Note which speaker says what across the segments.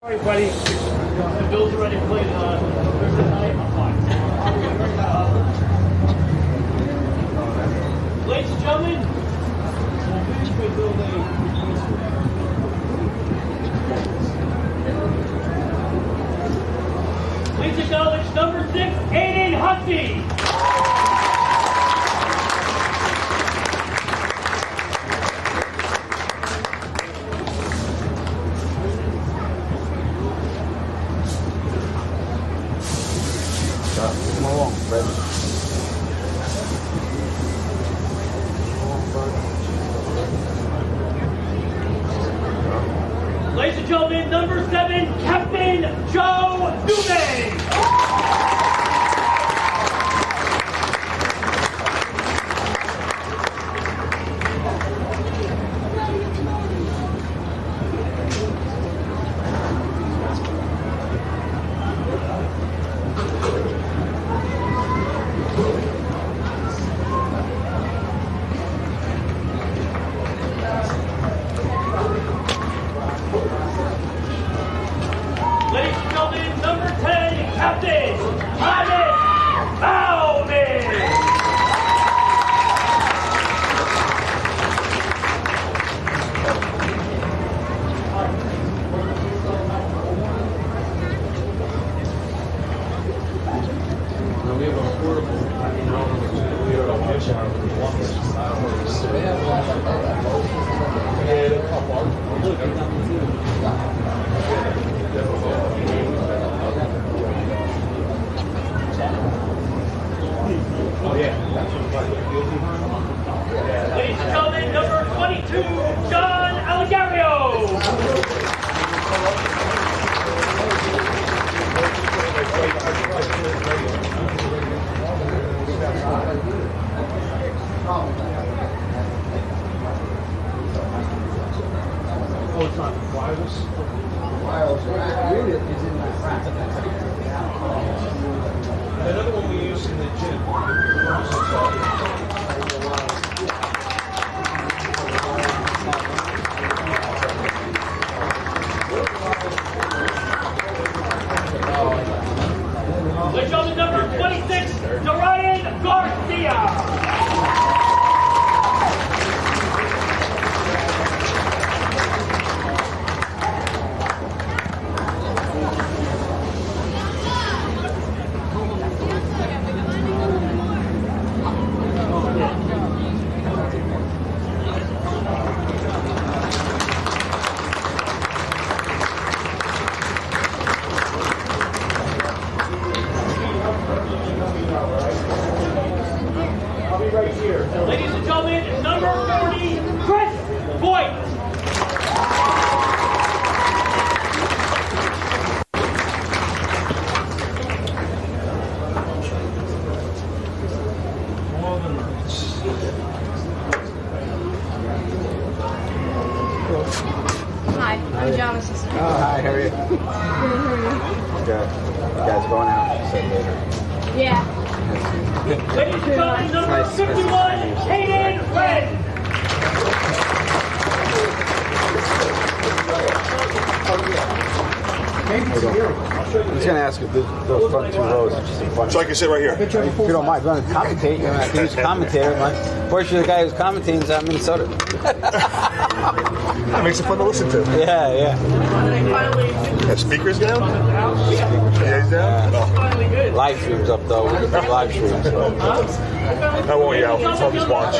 Speaker 1: Buddy. The Bills are ready to play Thursday night. I'm fine. Ladies and gentlemen, please acknowledge number 6, Aiden Hussey. Ladies and gentlemen, number 7, Captain Joe Newman. Ladies and gentlemen, number 10, Captain Thomas Bowman.
Speaker 2: We have a portable,
Speaker 1: Ladies and gentlemen, number 22, John Allegario.
Speaker 2: Oh, it's not wireless?
Speaker 3: Wireless unit is in that rack.
Speaker 2: Another one we use in the gym.
Speaker 1: Ladies and gentlemen, number 26, Dorian Garcia.
Speaker 2: I'll be right here.
Speaker 1: Ladies and gentlemen, number 40, Chris Boyd.
Speaker 4: Hi, I'm John's sister.
Speaker 3: Oh, hi, how are you?
Speaker 4: Good, how are you?
Speaker 3: Good. You guys going out? Said later.
Speaker 4: Yeah.
Speaker 1: Ladies and gentlemen, number 51, Hayden Friend.
Speaker 3: I'm just going to ask if those front 2 rows are just fun.
Speaker 5: So I can sit right here.
Speaker 3: If you don't mind, if you want to commentate, I can use a commentator. Unfortunately, the guy who's commentating is out in Minnesota.
Speaker 5: That makes it fun to listen to.
Speaker 3: Yeah.
Speaker 5: Have speakers down? Yeah, he's down? Oh.
Speaker 3: Live streams up, though. We can do live streams. So.
Speaker 5: I won't yell. I'll just watch.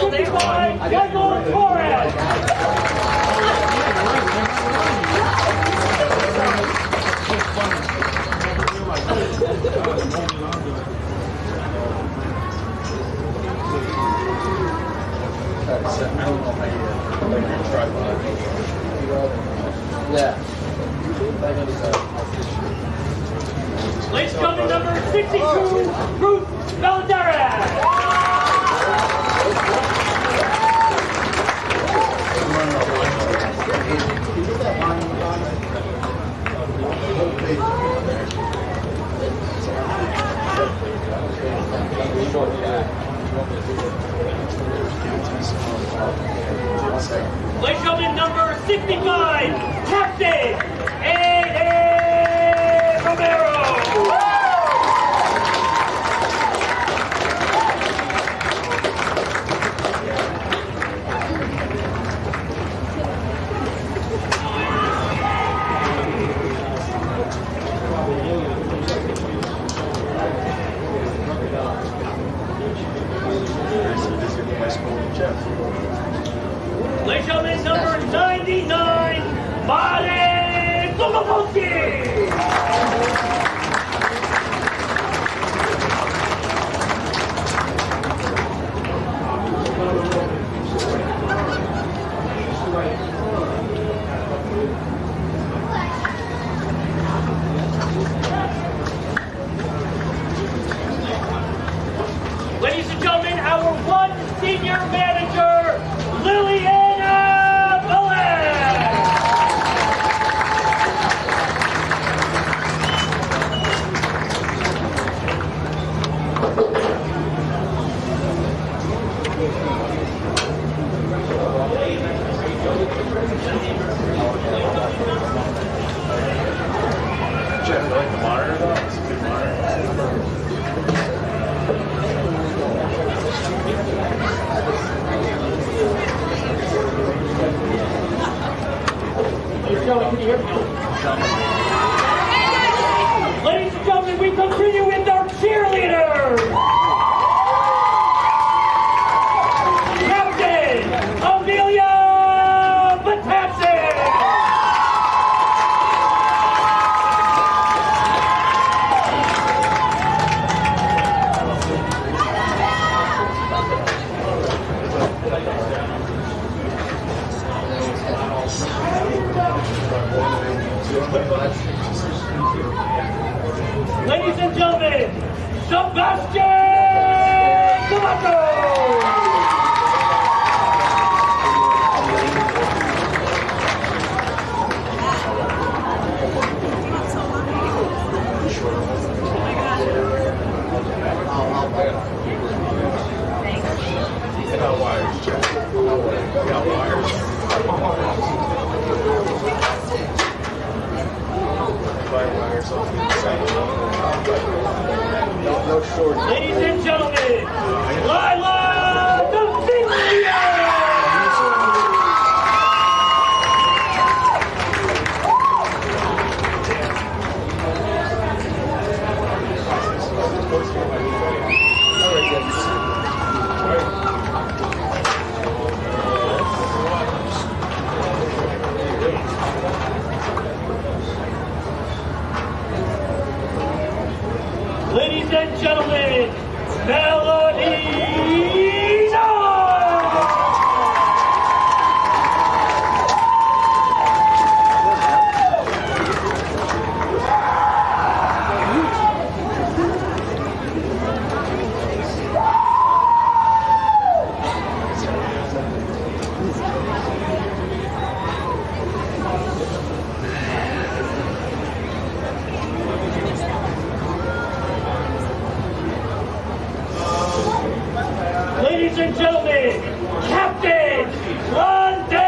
Speaker 3: Yeah.
Speaker 1: Ladies and gentlemen, number 62, Ruth Valderez. Ladies and gentlemen, number 65, Captain Aiden Ladies and gentlemen, we continue with our cheerleaders. Captain Amelia Batapsi. Ladies and gentlemen, Sebastian Camacho! Ladies and gentlemen, Lila Davidia! Ladies and gentlemen, Melanie John! Ladies and gentlemen, Captain London!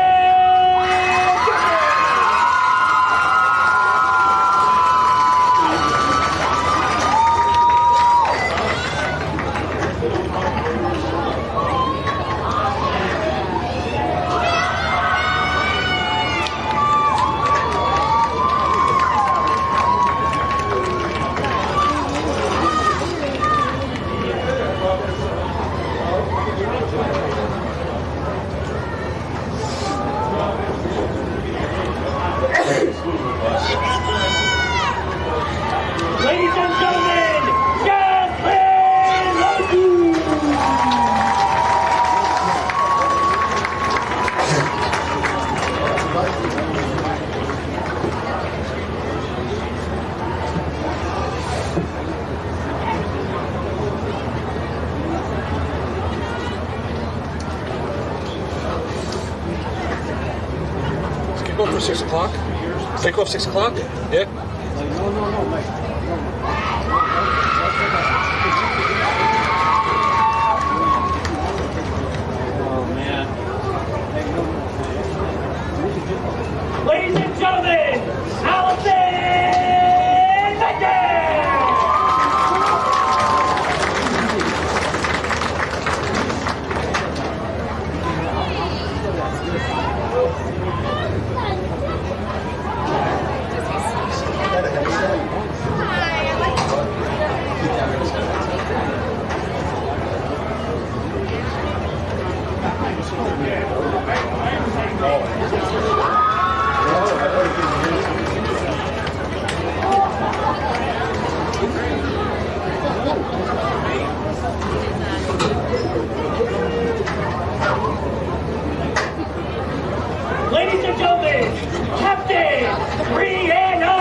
Speaker 1: Ladies and gentlemen, Kathleen Lodu!
Speaker 2: Let's keep going for 6 o'clock. Take off 6 o'clock? Yeah.
Speaker 1: Ladies and gentlemen, Allison Becker! Ladies and gentlemen, Captain Brianna!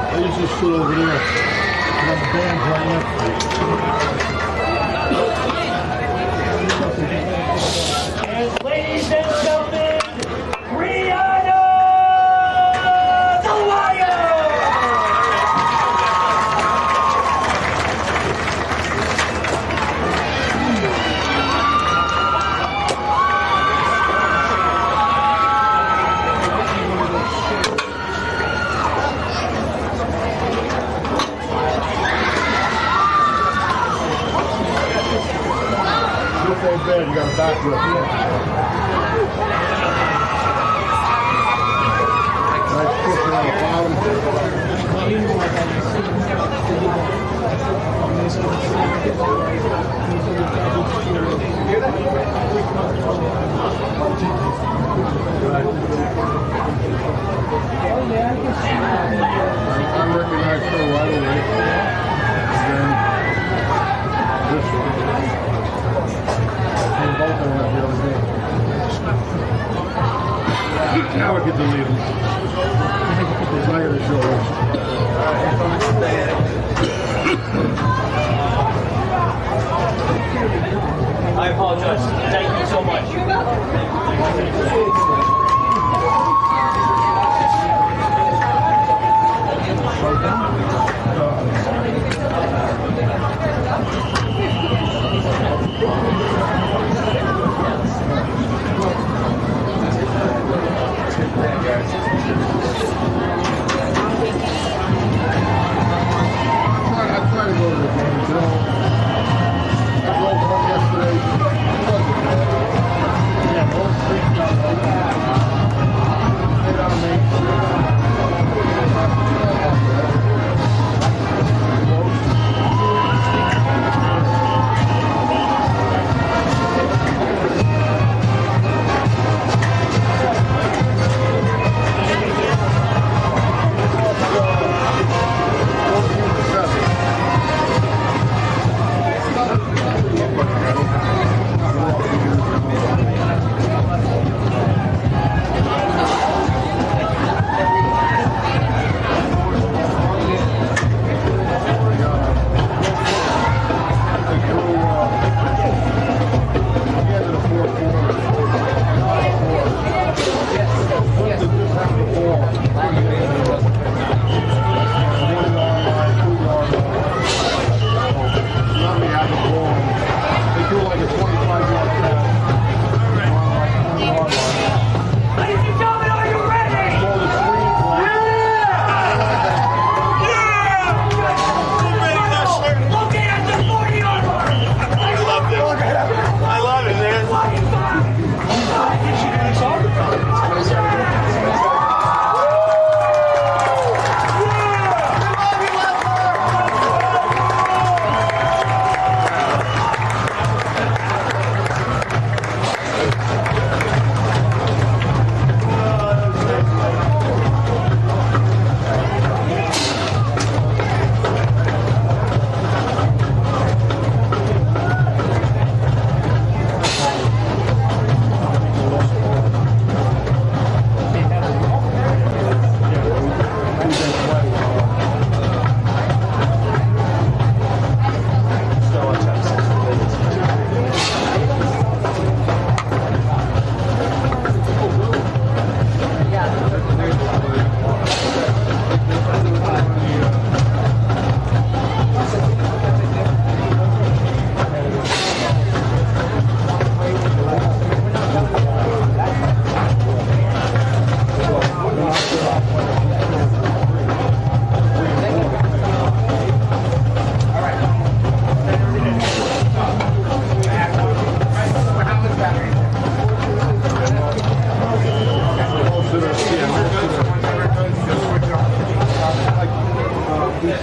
Speaker 6: I usually sit over there. I have a band playing up.
Speaker 1: And ladies and gentlemen, Brianna!
Speaker 6: back real quick. Nice push on the bottom. I recognize her right away. And then this one. And both of them the other day. Now I get to leave them. Because I gotta show them.
Speaker 1: I apologize. Thank you so much.
Speaker 6: I try to go to the game, you know. I drove home yesterday. It wasn't bad. Yeah, those streets down like that. Stayed on Main Street.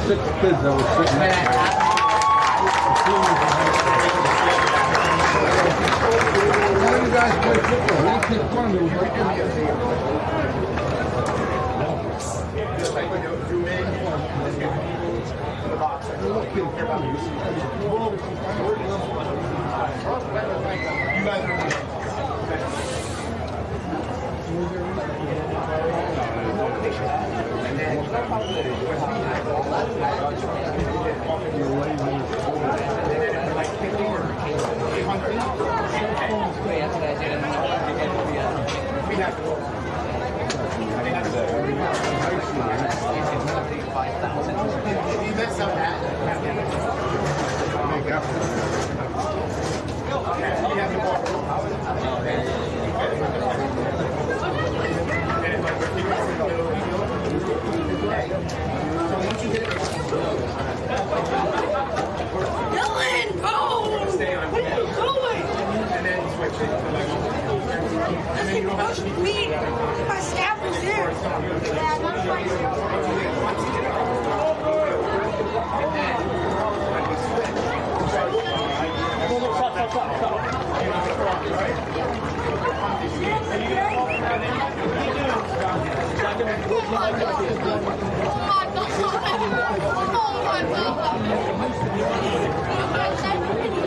Speaker 6: Six kids that were sitting next to me. One of the guys played football. He didn't take fun of me. He was right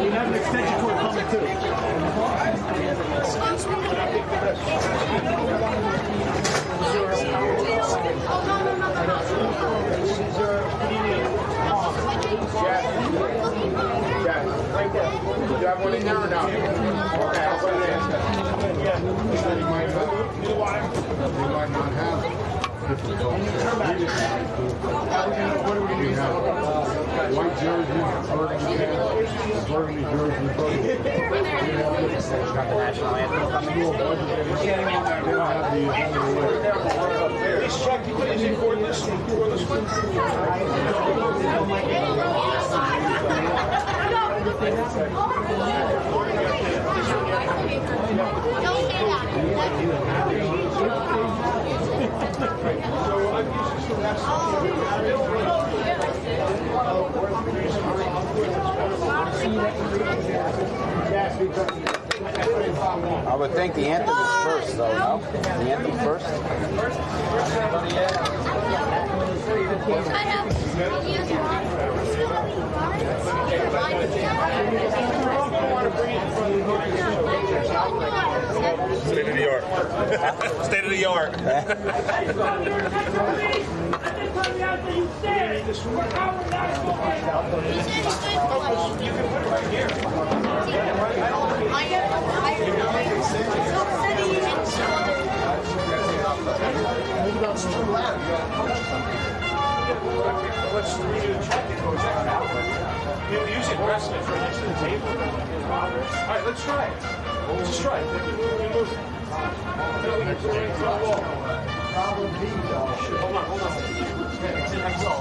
Speaker 1: We have an extension cord coming too.
Speaker 6: Right there. Do you have one in there or no? Okay, I'll put it in. He might not have it. What do we have? White jersey, burgundy jersey,
Speaker 3: Got the national anthem coming.
Speaker 2: Please check. You put in for this one.
Speaker 3: I would think the anthem is first, though, no? The anthem first?
Speaker 5: State of the art. State of the art.
Speaker 1: You stand for our national anthem.
Speaker 5: You can put it right here.
Speaker 2: Let's redo the check. It goes out. We'll use it precedent for next to the table. All right, let's try it. Let's just try it. Remove it. Hold on. It's an XL.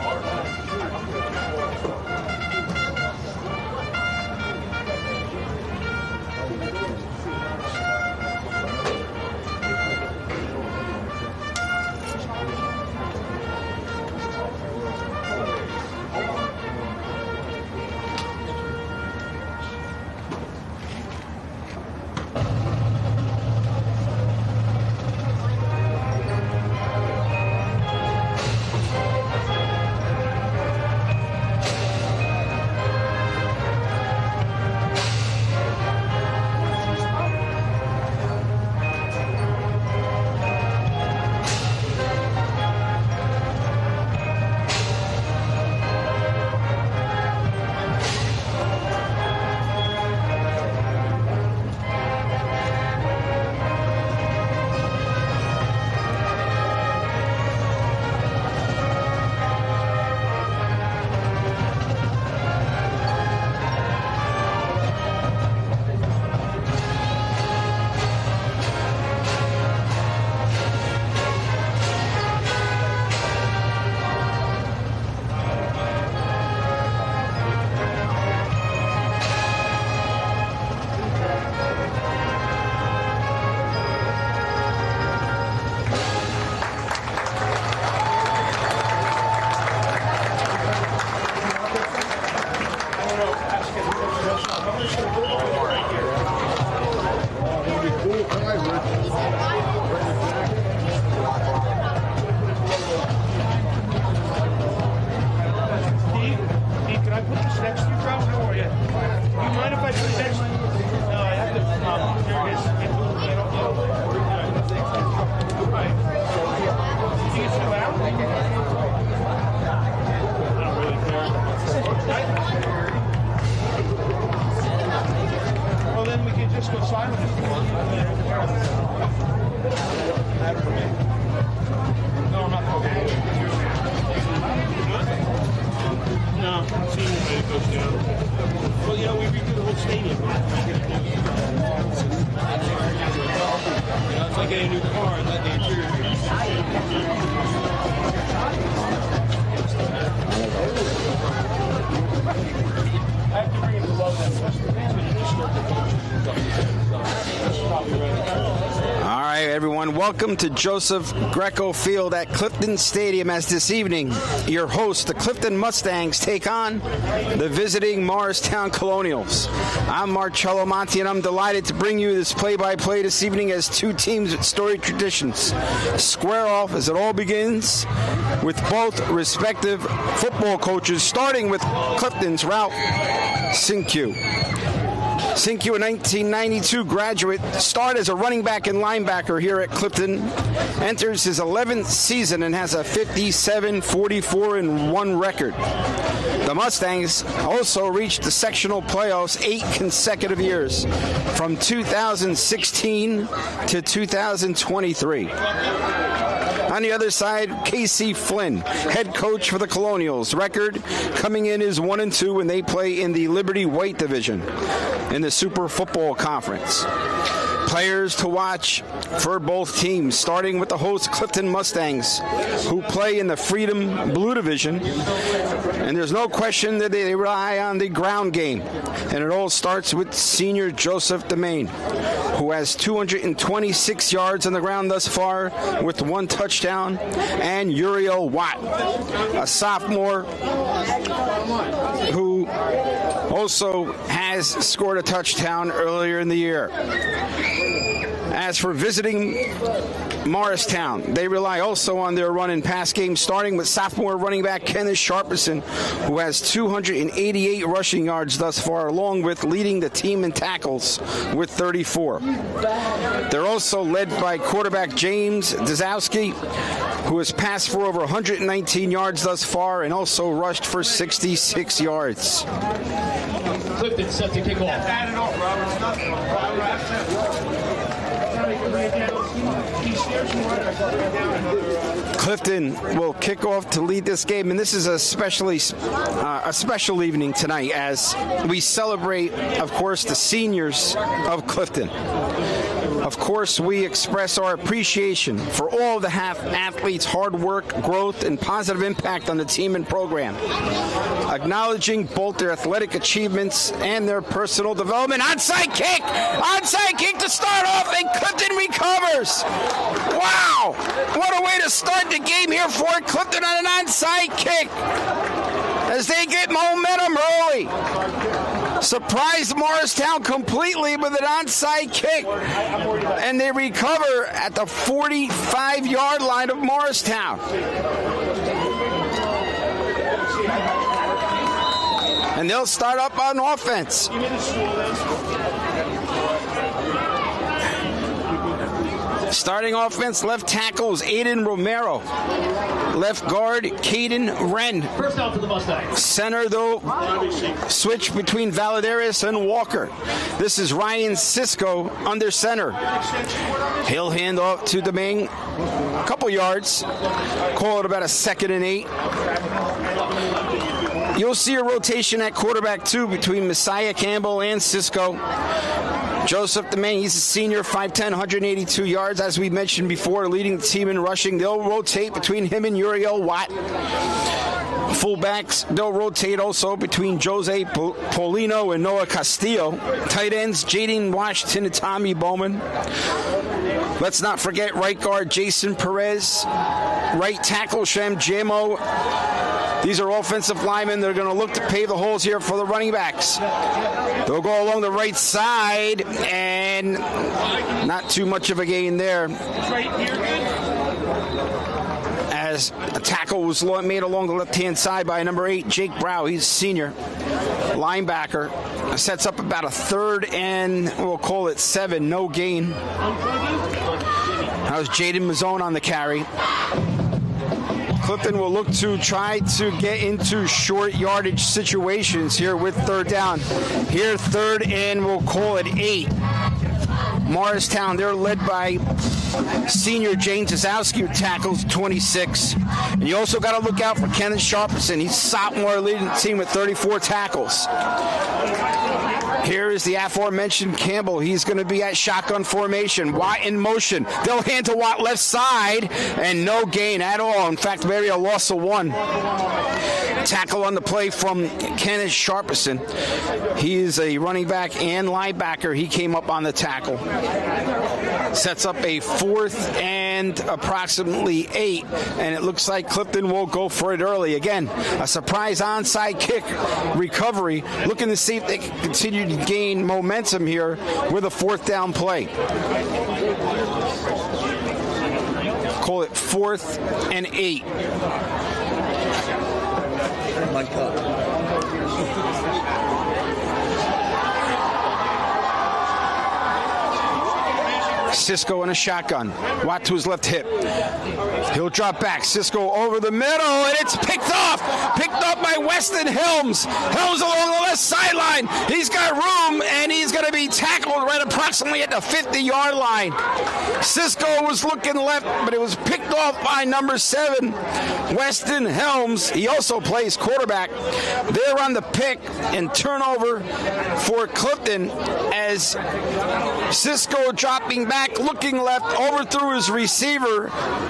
Speaker 3: and welcome to Joseph Greco Field at Clifton Stadium as this evening your host, the Clifton Mustangs, take on the visiting Morristown Colonials. I'm Marcello Monti, and I'm delighted to bring you this play-by-play this evening as two teams with storied traditions square off as it all begins with both respective football coaches, starting with Clifton's Ralph Sinque. Sinque, a 1992 graduate, started as a running back and linebacker here at Clifton, enters his 11th season and has a 57-44-1 record. The Mustangs also reached the sectional playoffs 8 consecutive years, from 2016 to 2023. On the other side, Casey Flynn, head coach for the Colonials. Record coming in is 1-2 when they play in the Liberty White Division in the Super Football Conference. Players to watch for both teams, starting with the host Clifton Mustangs, who play in the Freedom Blue Division. And there's no question that they rely on the ground game. And it all starts with senior Joseph DeMaine, who has 226 yards on the ground thus far with 1 touchdown, and Uriel Watt, a sophomore who also has scored a touchdown earlier in the year. As for visiting Morristown, they rely also on their run and pass game, starting with sophomore running back Kenneth Sharperson, who has 288 rushing yards thus far, along with leading the team in tackles with 34. They're also led by quarterback James Dazowski, who has passed for over 119 yards thus far and also rushed for 66 yards.
Speaker 1: Clifton set to kick off.
Speaker 3: Clifton will kick off to lead this game, and this is a special evening tonight as we celebrate, of course, the seniors of Clifton. Of course, we express our appreciation for all the athletes' hard work, growth, and positive impact on the team and program. Acknowledging both their athletic achievements and their personal development. Onside kick! Onside kick to start off, and Clifton recovers! Wow! What a way to start the game here for Clifton on an onside kick as they get momentum early. Surprised Morristown completely with an onside kick, and they recover at the 45-yard line of Morristown. And they'll start up on offense. Starting offense, left tackle is Aiden Romero. Left guard, Caden Wren.
Speaker 1: First down for the Mustangs.
Speaker 3: Center, though, switch between Valadares and Walker. This is Ryan Cisco under center. He'll hand off to DeMaine. A couple yards. Call it about a 2nd and 8. You'll see a rotation at quarterback, too, between Messiah Campbell and Cisco. Joseph DeMaine, he's a senior, 5'10", 182 yards, as we mentioned before, leading the team in rushing. They'll rotate between him and Uriel Watt. Fullbacks, they'll rotate also between Jose Polino and Noah Castillo. Tight ends, Jaden Washington and Tommy Bowman. Let's not forget right guard Jason Perez. Right tackle Shem Jamo. These are offensive linemen. They're going to look to pave the holes here for the running backs. They'll go along the right side, and not too much of a gain there. As a tackle was made along the left-hand side by number 8, Jake Brow. He's a senior linebacker. Sets up about a 3rd and we'll call it 7. No gain. That was Jaden Mazzone on the carry. Clifton will look to try to get into short yardage situations here with 3rd down. Here, 3rd and we'll call it 8. Morristown, they're led by senior James Zazowski, who tackles 26. And you also got to look out for Kenneth Sharperson. He's sophomore leading the team with 34 tackles. Here is the aforementioned Campbell. He's going to be at shotgun formation. Watt in motion. They'll hand to Watt left side, and no gain at all. In fact, maybe a loss of 1. Tackle on the play from Kenneth Sharpison. He is a running back and linebacker. He came up on the tackle. Sets up a 4th and approximately 8, and it looks like Clifton will go for it early. Again, a surprise onside kick recovery, looking to see if they can continue to gain momentum here with a 4th down play. Call it 4th and 8.
Speaker 7: My God.
Speaker 3: Cisco in a shotgun. Watt to his left hip. He'll drop back. Cisco over the middle, and it's picked off. Picked off by Weston Helms. Helms along the left sideline. He's got room, and he's going to be tackled right approximately at the 50-yard line. Cisco was looking left, but it was picked off by number 7, Weston Helms. He also plays quarterback. They're on the pick and turnover for Clifton as Cisco dropping back, looking left, overthrew his receiver.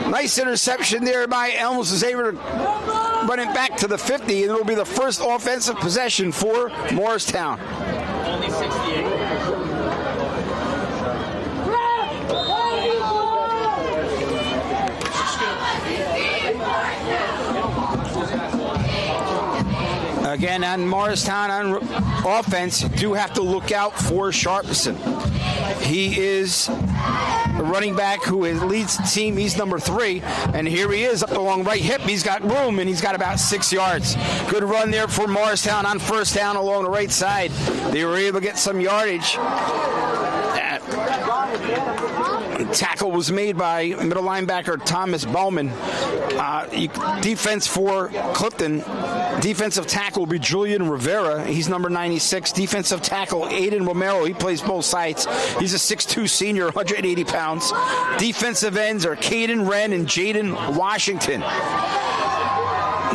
Speaker 3: Nice interception there by Elms, was able to run it back to the 50, and it will be the first offensive possession for Morristown.
Speaker 1: Only 68.
Speaker 3: Again, on Morristown on offense, do have to look out for Sharpison. He is a running back who leads the team. He's number 3, and here he is up the long right hip. He's got room, and he's got about 6 yards. Good run there for Morristown on 1st down along the right side. They were able to get some yardage. Tackle was made by middle linebacker Thomas Bowman. Defense for Clifton. Defensive tackle will be Julian Rivera. He's number 96. Defensive tackle Aiden Romero. He plays both sides. He's a 6'2 senior, 180 pounds. Defensive ends are Caden Wren and Jaden Washington.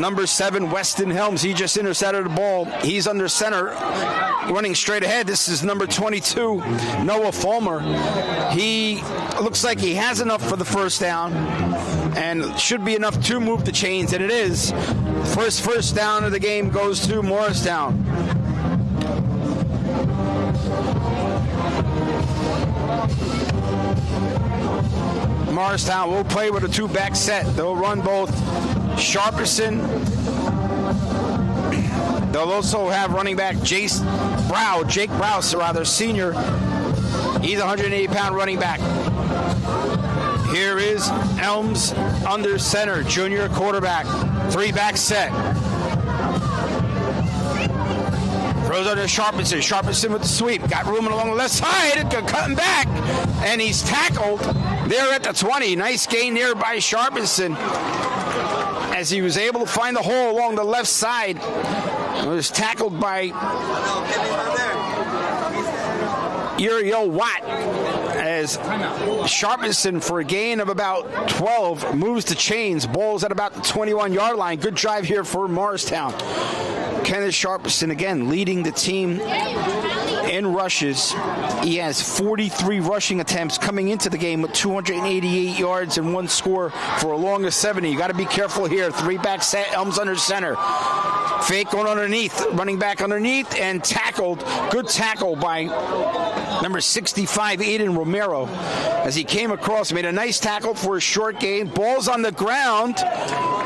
Speaker 3: Number 7, Weston Helms. He just intercepted the ball. He's under center, running straight ahead. This is number 22, Noah Fulmer. He looks like he has enough for the 1st down and should be enough to move the chains, and it is. First down of the game goes to Morristown. Morristown will play with a 2-back set. They'll run both Sharpison. They'll also have running back Jake Browse, senior. He's a 180-pound running back. Here is Elms under center, junior quarterback. 3-back set. Throws under Sharpison. Sharpison with the sweep. Got room along the left side. Cutting back. And he's tackled there at the 20. Nice gain there by Sharpison as he was able to find the hole along the left side. It was tackled by Uriel Watt as Sharpison, for a gain of about 12, moves the chains. Ball's at about the 21-yard line. Good drive here for Morristown. Kenneth Sharpison again leading the team in rushes. He has 43 rushing attempts coming into the game with 288 yards and 1 score for a long of 70. You got to be careful here. 3-back set, Elms under center. Fake going underneath, running back underneath, and tackled. Good tackle by number 65, Aiden Romero, as he came across, made a nice tackle for a short gain. Ball's on the ground.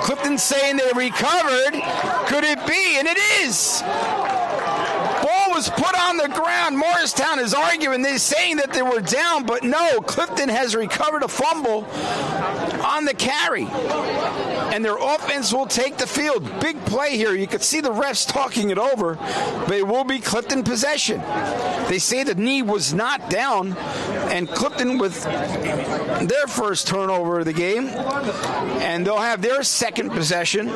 Speaker 3: Clifton saying they recovered. Could it be? And it is. Ball was put on the ground. Morristown is arguing. They're saying that they were down, but no. Clifton has recovered a fumble on the carry, and their offense will take the field. Big play here. You could see the refs talking it over, but it will be Clifton possession. They say the knee was not down, and Clifton with their first turnover of the game, and they'll have their second possession.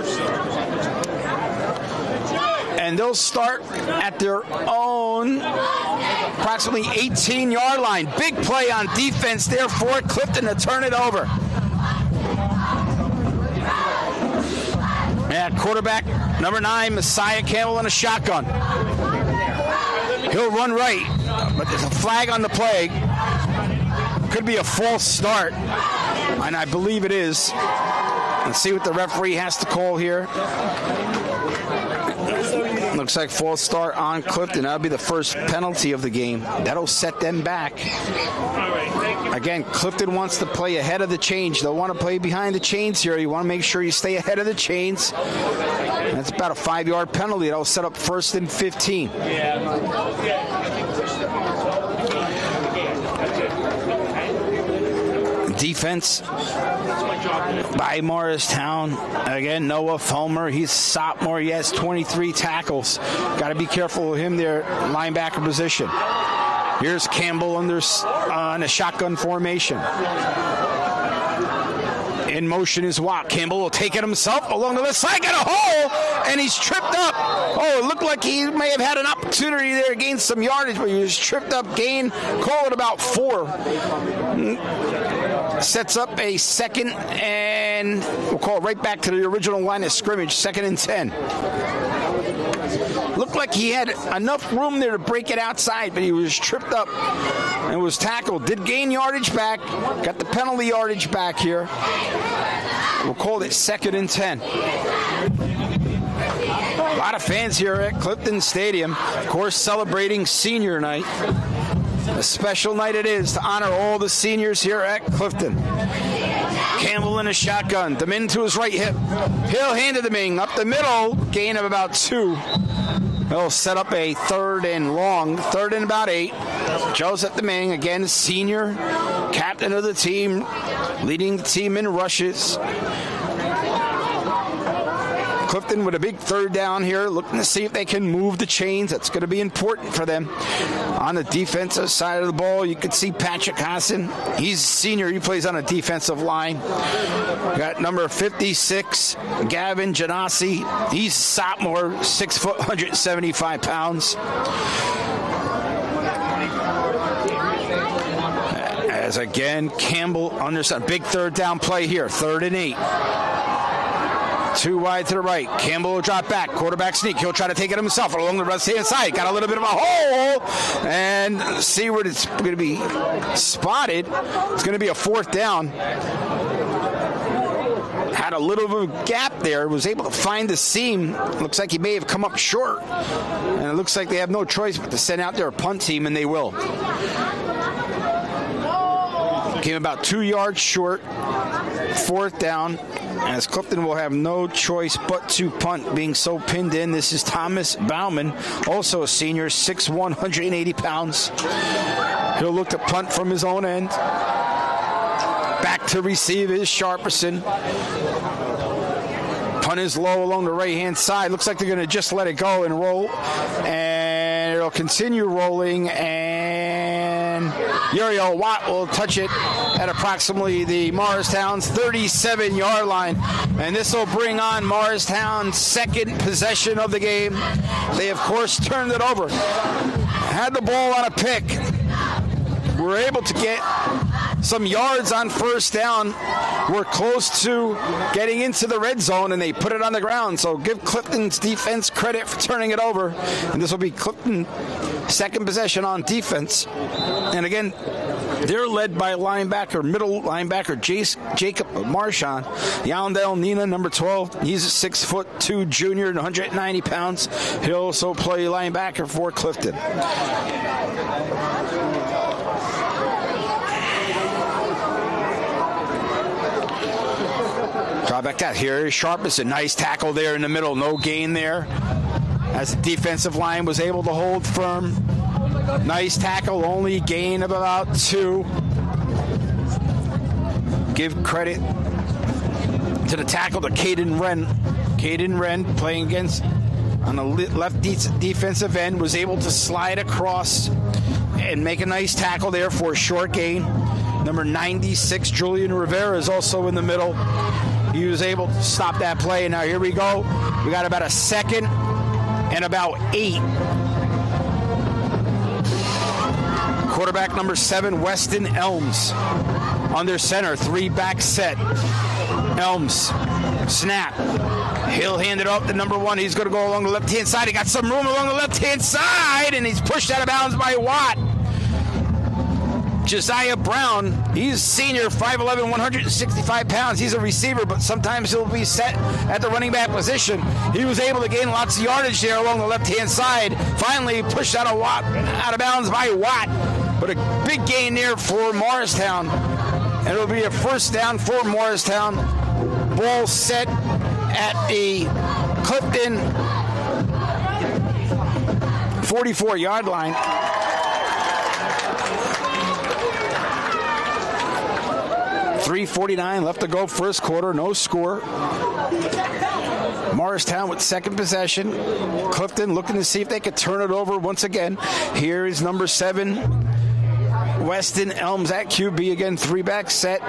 Speaker 3: And they'll start at their own approximately 18-yard line. Big play on defense there for Clifton to turn it over. And quarterback number 9, Messiah Campbell, in a shotgun. He'll run right, but there's a flag on the play. Could be a false start, and I believe it is. Let's see what the referee has to call here. Looks like false start on Clifton. That'll be the first penalty of the game. That'll set them back. Again, Clifton wants to play ahead of the change. They'll want to play behind the chains here. You want to make sure you stay ahead of the chains. That's about a 5-yard penalty. That'll set up 1st and 15. Defense by Morristown. Again, Noah Fulmer. He's a sophomore. He has 23 tackles. Got to be careful of him there, linebacker position. Here's Campbell on a shotgun formation. In motion is Watt. Campbell will take it himself along the left side. Got a hole, and he's tripped up. Oh, it looked like he may have had an opportunity there to gain some yardage, but he was tripped up. Gain, call it about 4. Sets up a 2nd, and we'll call it right back to the original line of scrimmage, 2nd and 10. Looked like he had enough room there to break it outside, but he was tripped up and was tackled. Did gain yardage back. Got the penalty yardage back here. We'll call it 2nd and 10. A lot of fans here at Clifton Stadium, of course, celebrating senior night. A special night it is to honor all the seniors here at Clifton. Campbell in a shotgun. Demin to his right hip. He'll hand it to Ming. Up the middle. Gain of about 2. He'll set up a 3rd and long. 3rd and about 8. Joseph Deming, again, senior. Captain of the team. Leading the team in rushes. Clifton with a big 3rd down here, looking to see if they can move the chains. That's going to be important for them. On the defensive side of the ball, you can see Patrick Hassan. He's a senior. He plays on a defensive line. Got number 56, Gavin Janassi. He's a sophomore, 6 foot, 175 pounds. As again, Campbell underside. Big 3rd down play here, 3rd and 8. 2 wide to the right. Campbell will drop back. Quarterback sneak. He'll try to take it himself along the left-hand side. Got a little bit of a hole. And see where it's going to be spotted. It's going to be a 4th down. Had a little bit of a gap there. Was able to find the seam. Looks like he may have come up short. And it looks like they have no choice but to send out their punt team, and they will. Came about 2 yards short. 4th down. As Clifton will have no choice but to punt, being so pinned in. This is Thomas Bauman, also a senior, 6'1", 180 pounds. He'll look to punt from his own end. Back to receive is Sharperson. Punt is low along the right-hand side. Looks like they're going to just let it go and roll. And it'll continue rolling, and Uriel Watt will touch it at approximately the Morristown's 37-yard line. And this will bring on Morristown's 2nd possession of the game. They, of course, turned it over. Had the ball on a pick. Were able to get some yards on 1st down. We're close to getting into the red zone, and they put it on the ground. So give Clifton's defense credit for turning it over. And this will be Clifton's 2nd possession on defense. And again, they're led by middle linebacker Jacob Marchand. Yandel Nina, number 12. He's a 6'2" junior and 190 pounds. He'll also play linebacker for Clifton. Draw back that. Here is Sharpness. A nice tackle there in the middle. No gain there. As the defensive line was able to hold firm. Nice tackle. Only gain of about 2. Give credit to the tackle to Caden Wren. Caden Wren playing against on the left defensive end was able to slide across and make a nice tackle there for a short gain. Number 96, Julian Rivera, is also in the middle. He was able to stop that play. And now here we go. We got about a 2nd and about 8. Quarterback number 7, Weston Elms. Under center, 3-back set. Elms, snap. He'll hand it off to number 1. He's going to go along the left-hand side. He got some room along the left-hand side, and he's pushed out of bounds by Watt. Josiah Brown, he's senior, 5'11", 165 pounds. He's a receiver, but sometimes he'll be set at the running back position. He was able to gain lots of yardage there along the left-hand side. Finally pushed out of bounds by Watt. But a big gain there for Morristown. And it'll be a first down for Morristown. Ball set at the Clifton 44-yard line. .349 left to go first quarter, no score. Morristown with second possession. Clifton looking to see if they could turn it over once again. Here is number 7, Weston Elms at QB again, 3-back set.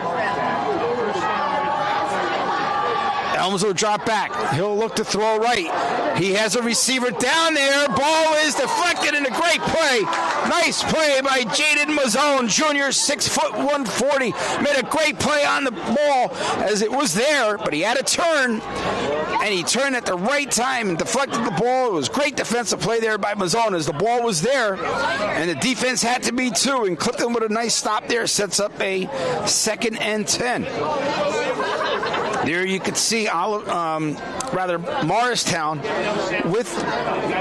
Speaker 3: Elms will drop back. He'll look to throw right. He has a receiver down there. Ball is deflected in a great play. Nice play by Jaden Mazzone, junior, 6', 140. Made a great play on the ball as it was there, but he had a turn, and he turned at the right time and deflected the ball. It was great defensive play there by Mazzone as the ball was there, and the defense had to be too. And Clifton with a nice stop there sets up a 2nd and 10. There you could see Morristown with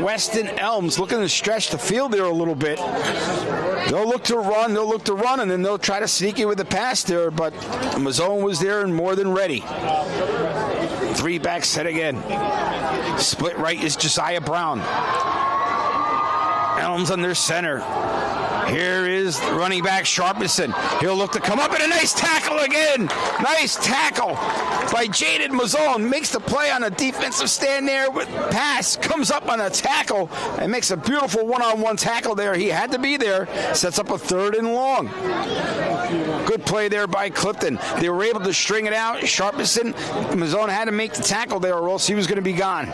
Speaker 3: Weston Elms looking to stretch the field there a little bit. They'll look to run, and then they'll try to sneak in with the pass there, but Mazzone was there and more than ready. 3-back set again. Split right is Josiah Brown. Elms under center. Here is running back Sharpison. He'll look to come up, and a nice tackle again. Nice tackle by Jaden Mazzone. Makes the play on a defensive stand there with pass. Comes up on a tackle and makes a beautiful one-on-one tackle there. He had to be there. Sets up a 3rd and long. Good play there by Clifton. They were able to string it out. Sharpison, Mazzone had to make the tackle there or else he was going to be gone.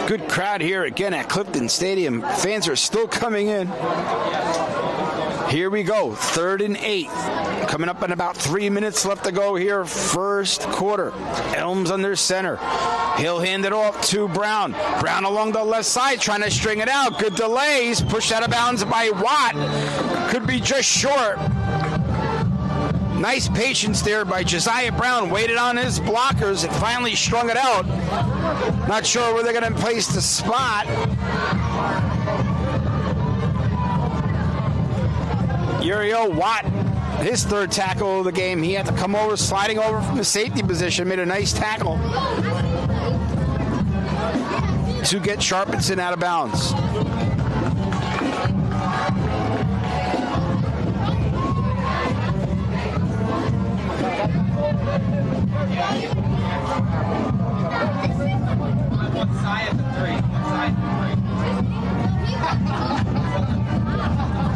Speaker 3: Good crowd here again at Clifton Stadium. Fans are still coming in. Here we go, 3rd and 8. Coming up in about 3 minutes left to go here, first quarter. Elms under center. He'll hand it off to Brown. Brown along the left side trying to string it out. Good delays. Pushed out of bounds by Watt. Could be just short. Nice patience there by Josiah Brown. Waited on his blockers and finally strung it out. Not sure where they're going to place the spot. Uriel Watt, his 3rd tackle of the game. He had to come over, sliding over from the safety position. Made a nice tackle to get Sharpison out of bounds.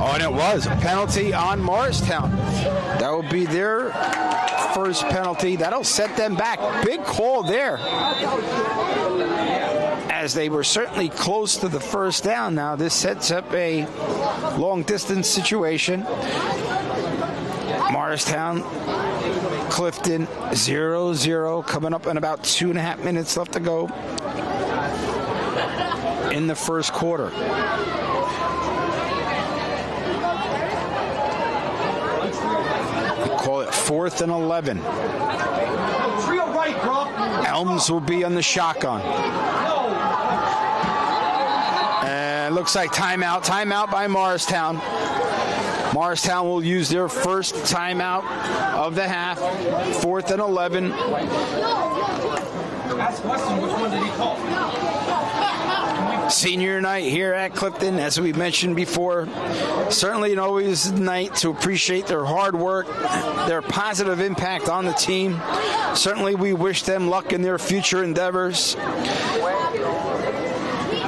Speaker 3: Oh, and it was a penalty on Morristown. That will be their first penalty. That'll set them back. Big call there, as they were certainly close to the first down. Now this sets up a long-distance situation. Morristown, Clifton, 0-0, coming up in about 2.5 minutes left to go in the first quarter. Call it 4th and 11. Elms will be on the shotgun. And looks like timeout. Timeout by Morristown. Morristown will use their first timeout of the half. 4th and 11.
Speaker 1: Ask Weston, which one did he call?
Speaker 3: Senior night here at Clifton, as we mentioned before. Certainly always a night to appreciate their hard work, their positive impact on the team. Certainly we wish them luck in their future endeavors.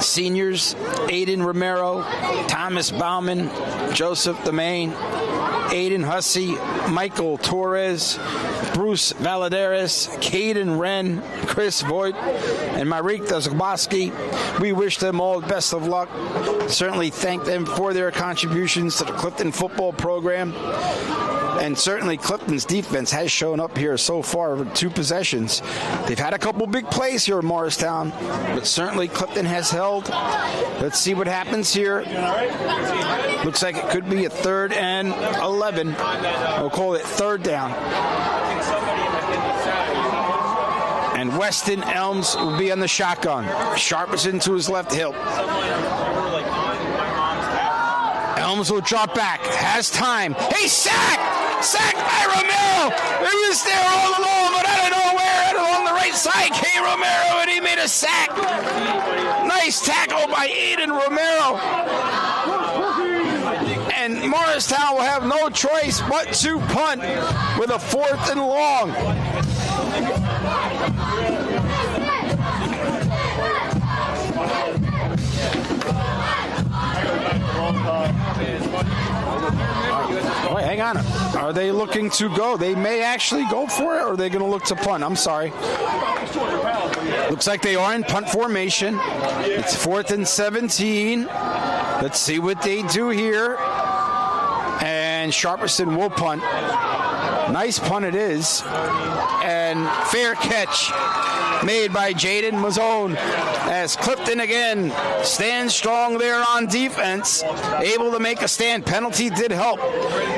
Speaker 3: Seniors, Aiden Romero, Thomas Bauman, Joseph Demain, Aiden Hussey, Michael Torres, Bruce Valadares, Caden Wren, Chris Voigt, and Marik Dazgoboski. We wish them all the best of luck. Certainly thank them for their contributions to the Clifton football program. And certainly Clifton's defense has shown up here so far with 2 possessions. They've had a couple big plays here in Morristown, but certainly Clifton has held. Let's see what happens here. Looks like it could be a 3rd and 11. We'll call it 3rd down. And Weston Elms will be on the shotgun. Sharpison to his left hip. Elms will drop back. Has time. Hey, sack! Sack by Romero! It was there all along, but out of nowhere, along the right side came Romero, and he made a sack. Nice tackle by Aiden Romero. And Morristown will have no choice but to punt with a 4th and long. Wait, hang on. Are they looking to go? They may actually go for it, or are they going to look to punt? I'm sorry. Looks like they are in punt formation. It's 4th and 17. Let's see what they do here. And Sharpison will punt. Nice punt it is. And fair catch made by Jaden Mazzone as Clifton again stands strong there on defense, able to make a stand. Penalty did help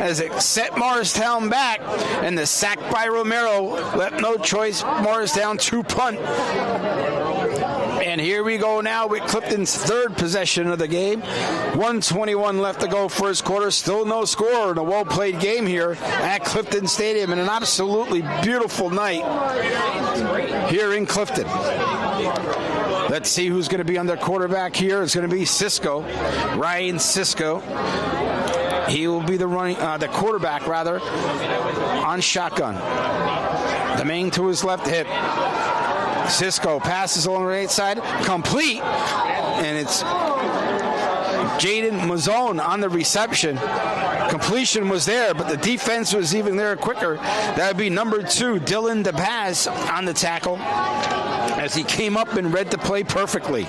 Speaker 3: as it set Morristown back, and the sack by Romero left no choice Morristown to punt. And here we go now with Clifton's 3rd possession of the game. 1:21 left to go first quarter. Still no score in a well-played game here at Clifton Stadium, and an absolutely beautiful night here in Clifton. Let's see who's going to be on their quarterback here. It's going to be Cisco, Ryan Cisco. He will be the quarterback rather, on shotgun. The main to his left hip. Cisco passes along the right side, complete, and it's Jaden Mazzone on the reception. Completion was there, but the defense was even there quicker. That would be number 2, Dylan DePaz, on the tackle, as he came up and read the play perfectly.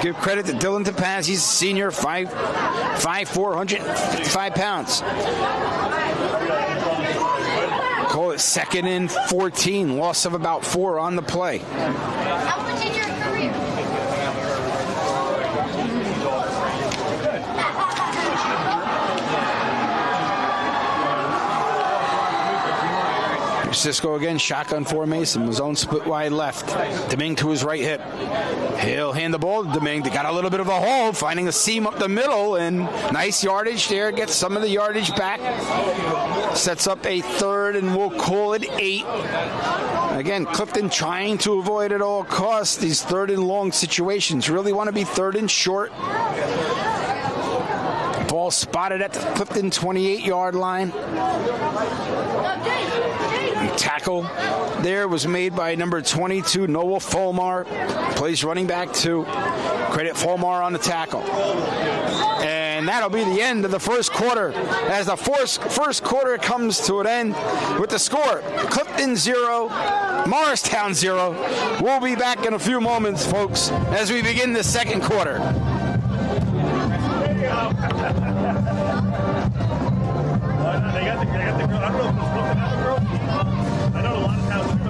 Speaker 3: Give credit to Dylan DePaz. He's a senior, 5'4", 105 pounds. Call it 2nd and 14. Loss of about 4 on the play.
Speaker 4: How much in your career?
Speaker 3: Cisco again, shotgun formation. Mazzone split wide left. Deming to his right hip. He'll hand the ball to Deming. They got a little bit of a hole, finding a seam up the middle, and nice yardage there. Gets some of the yardage back. Sets up a 3rd, and we'll call it 8. Again, Clifton trying to avoid at all costs these 3rd and long situations. Really want to be 3rd and short. Ball spotted at the Clifton 28-yard line. Tackle there was made by number 22, Noah Fulmar. Plays running back 2. Credit Fulmar on the tackle. And that'll be the end of the first quarter as the first quarter comes to an end with the score. Clifton 0, Morristown 0. We'll be back in a few moments, folks, as we begin the second quarter.
Speaker 2: They got the girl. I don't know if it's looking at the girl. I know a lot of towns do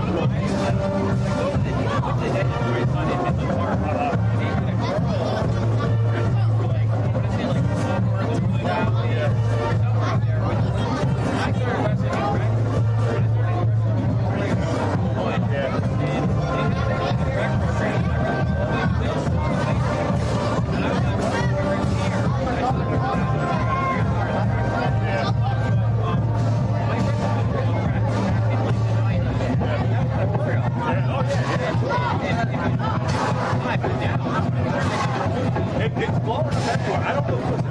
Speaker 2: It's blowing up everywhere. I don't know if it's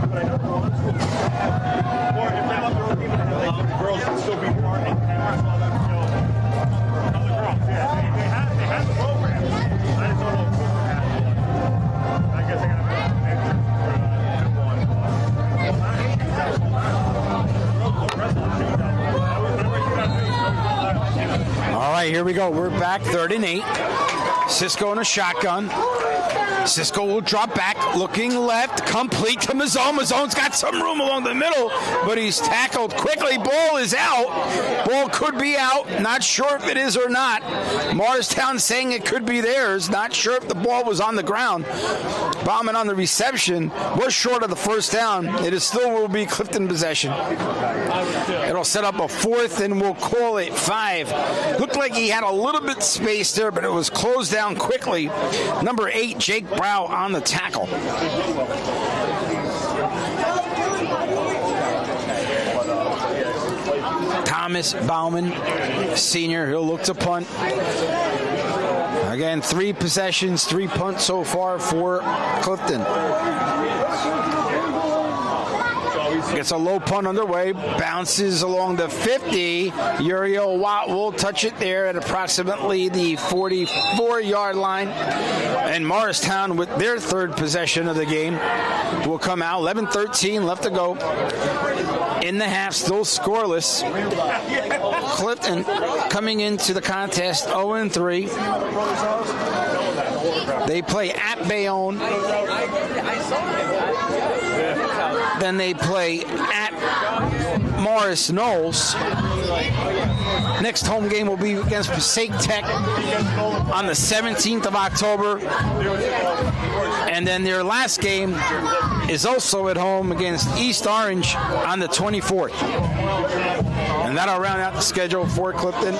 Speaker 2: but I know the one school. Or if they're not the only people that have the girls can still be part of cameras and all that show. Other girls, yeah. They have the program. I just don't know if it's I guess I gotta make
Speaker 3: All right, here we go. We're back 3rd and 8. Cisco in a shotgun. Cisco will drop back, looking left, complete to Mazzone. Mazzone's got some room along the middle, but he's tackled quickly. Ball is out. Ball could be out. Not sure if it is or not. Morristown saying it could be theirs. Not sure if the ball was on the ground. Bauman on the reception was short of the first down. It is still will be Clifton possession. It'll set up a fourth, and we'll call it 5. Looked like he had a little bit space there, but it was closed down quickly. Number 8, Jake Brow on the tackle. Thomas Bauman, senior, he'll look to punt. Again, 3 possessions, 3 punts so far for Clifton. Gets a low punt underway, bounces along the 50. Uriel Watt will touch it there at approximately the 44-yard line. And Morristown, with their 3rd possession of the game, will come out. 11-13 left to go in the half, still scoreless. Clifton coming into the contest 0-3. They play at Bayonne. Then they play at Morris Knowles. Next home game will be against Passaic Tech on the 17th of October. And then their last game is also at home against East Orange on the 24th. And that'll round out the schedule for Clifton.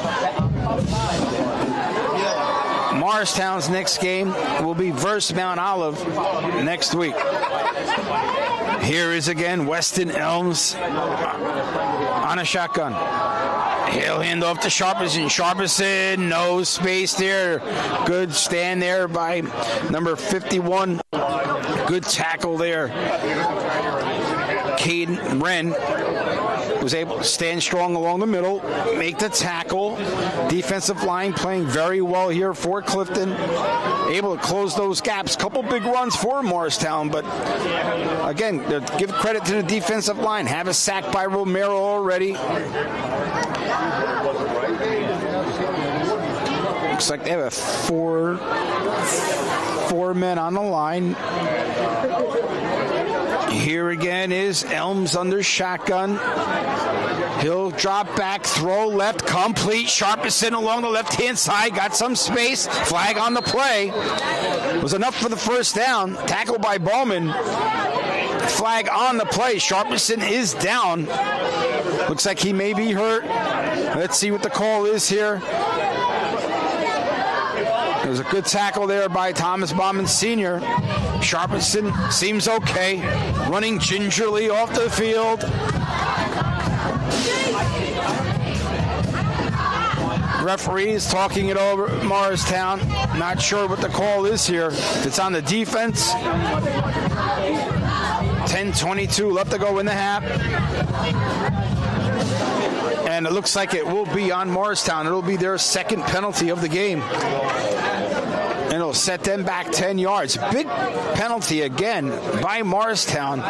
Speaker 3: Morristown's next game will be versus Mount Olive next week. Here is again Weston Elms on a shotgun. He'll hand off to Sharpison. Sharpison, no space there. Good stand there by number 51. Good tackle there. Caden Wren was able to stand strong along the middle, make the tackle. Defensive line playing very well here for Clifton. Able to close those gaps. Couple big runs for Morristown, but again, give credit to the defensive line. Have a sack by Romero already. Looks like they have four men on the line. Here again is Elms under shotgun. He'll drop back, throw left, complete. Sharpison along the left-hand side, got some space. Flag on the play. Was enough for the first down. Tackled by Bowman. Flag on the play. Sharpison is down. Looks like he may be hurt. Let's see what the call is here. There's a good tackle there by Thomas Bauman Sr. Sharpison seems okay. Running gingerly off the field. Referees talking it over at Morristown. Not sure what the call is here. If it's on the defense. 10:22 left to go in the half. And it looks like it will be on Morristown. It'll be their second penalty of the game. And it'll set them back 10 yards. Big penalty again by Morristown.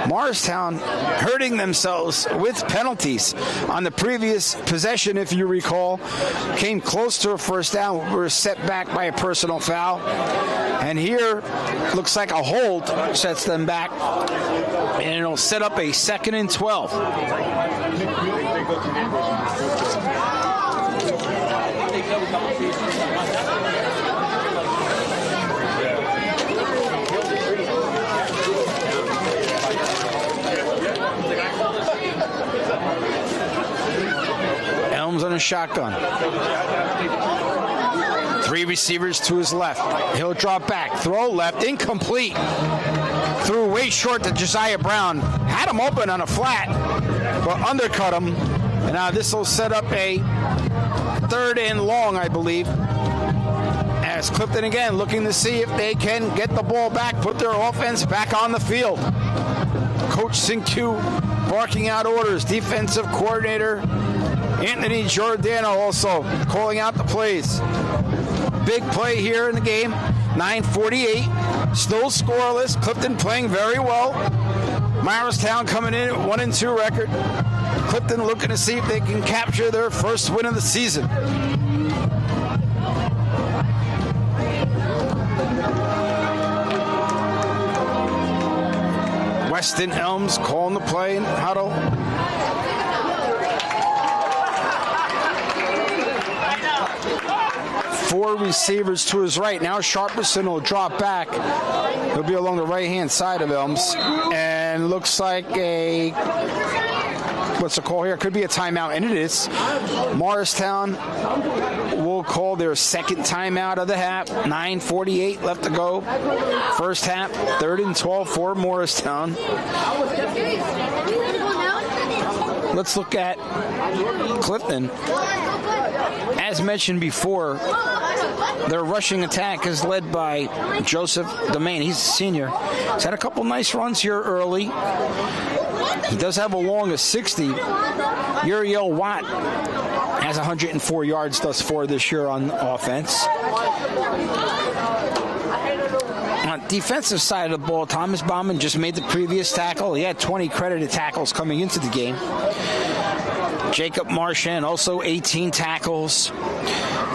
Speaker 3: Morristown hurting themselves with penalties. On the previous possession, if you recall, came close to a first down. Were set back by a personal foul. And here, looks like a hold sets them back. And it'll set up a 2nd and 12. Elms on a shotgun. 3 receivers to his left. He'll drop back. Throw left. Incomplete. Threw way short to Josiah Brown. Had him open on a flat, but undercut him. And now this will set up a 3rd and long, I believe. As Clifton again looking to see if they can get the ball back, put their offense back on the field. Coach Sinque barking out orders. Defensive coordinator Anthony Giordano also calling out the plays. Big play here in the game. 9:48. Still scoreless. Clifton playing very well. Morristown coming in at 1-2 record. Clifton looking to see if they can capture their first win of the season. Weston Elms calling the play in huddle. Four receivers to his right. Now Sharperson will drop back. He'll be along the right-hand side of Elms. And looks like a, what's the call here? Could be a timeout, and it is. Morristown will call their second timeout of the half. 9:48 left to go. First half, 3rd and 12 for Morristown. Let's look at Clifton. As mentioned before, their rushing attack is led by Joseph Domain. He's a senior. He's had a couple nice runs here early. He does have a long of 60. Uriel Watt has 104 yards thus far this year on offense. On the defensive side of the ball, Thomas Bauman just made the previous tackle. He had 20 credited tackles coming into the game. Jacob Marchand also 18 tackles.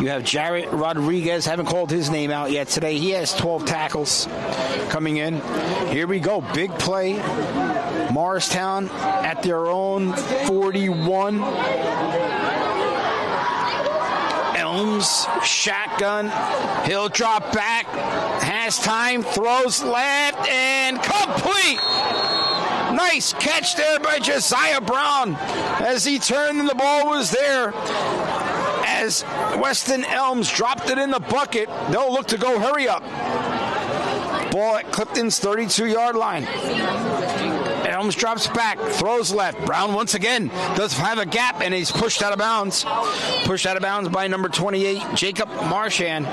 Speaker 3: You have Jarrett Rodriguez. Haven't called his name out yet today. He has 12 tackles coming in. Here we go. Big play. Morristown at their own 41. Elms, shotgun. He'll drop back. Has time. Throws left and complete. Nice catch there by Josiah Brown. As he turned and the ball was there. As Weston Elms dropped it in the bucket, they'll look to go hurry up. Ball at Clifton's 32-yard line. Elms drops back, throws left. Brown once again does have a gap, and he's pushed out of bounds. Pushed out of bounds by number 28, Jacob Marchand.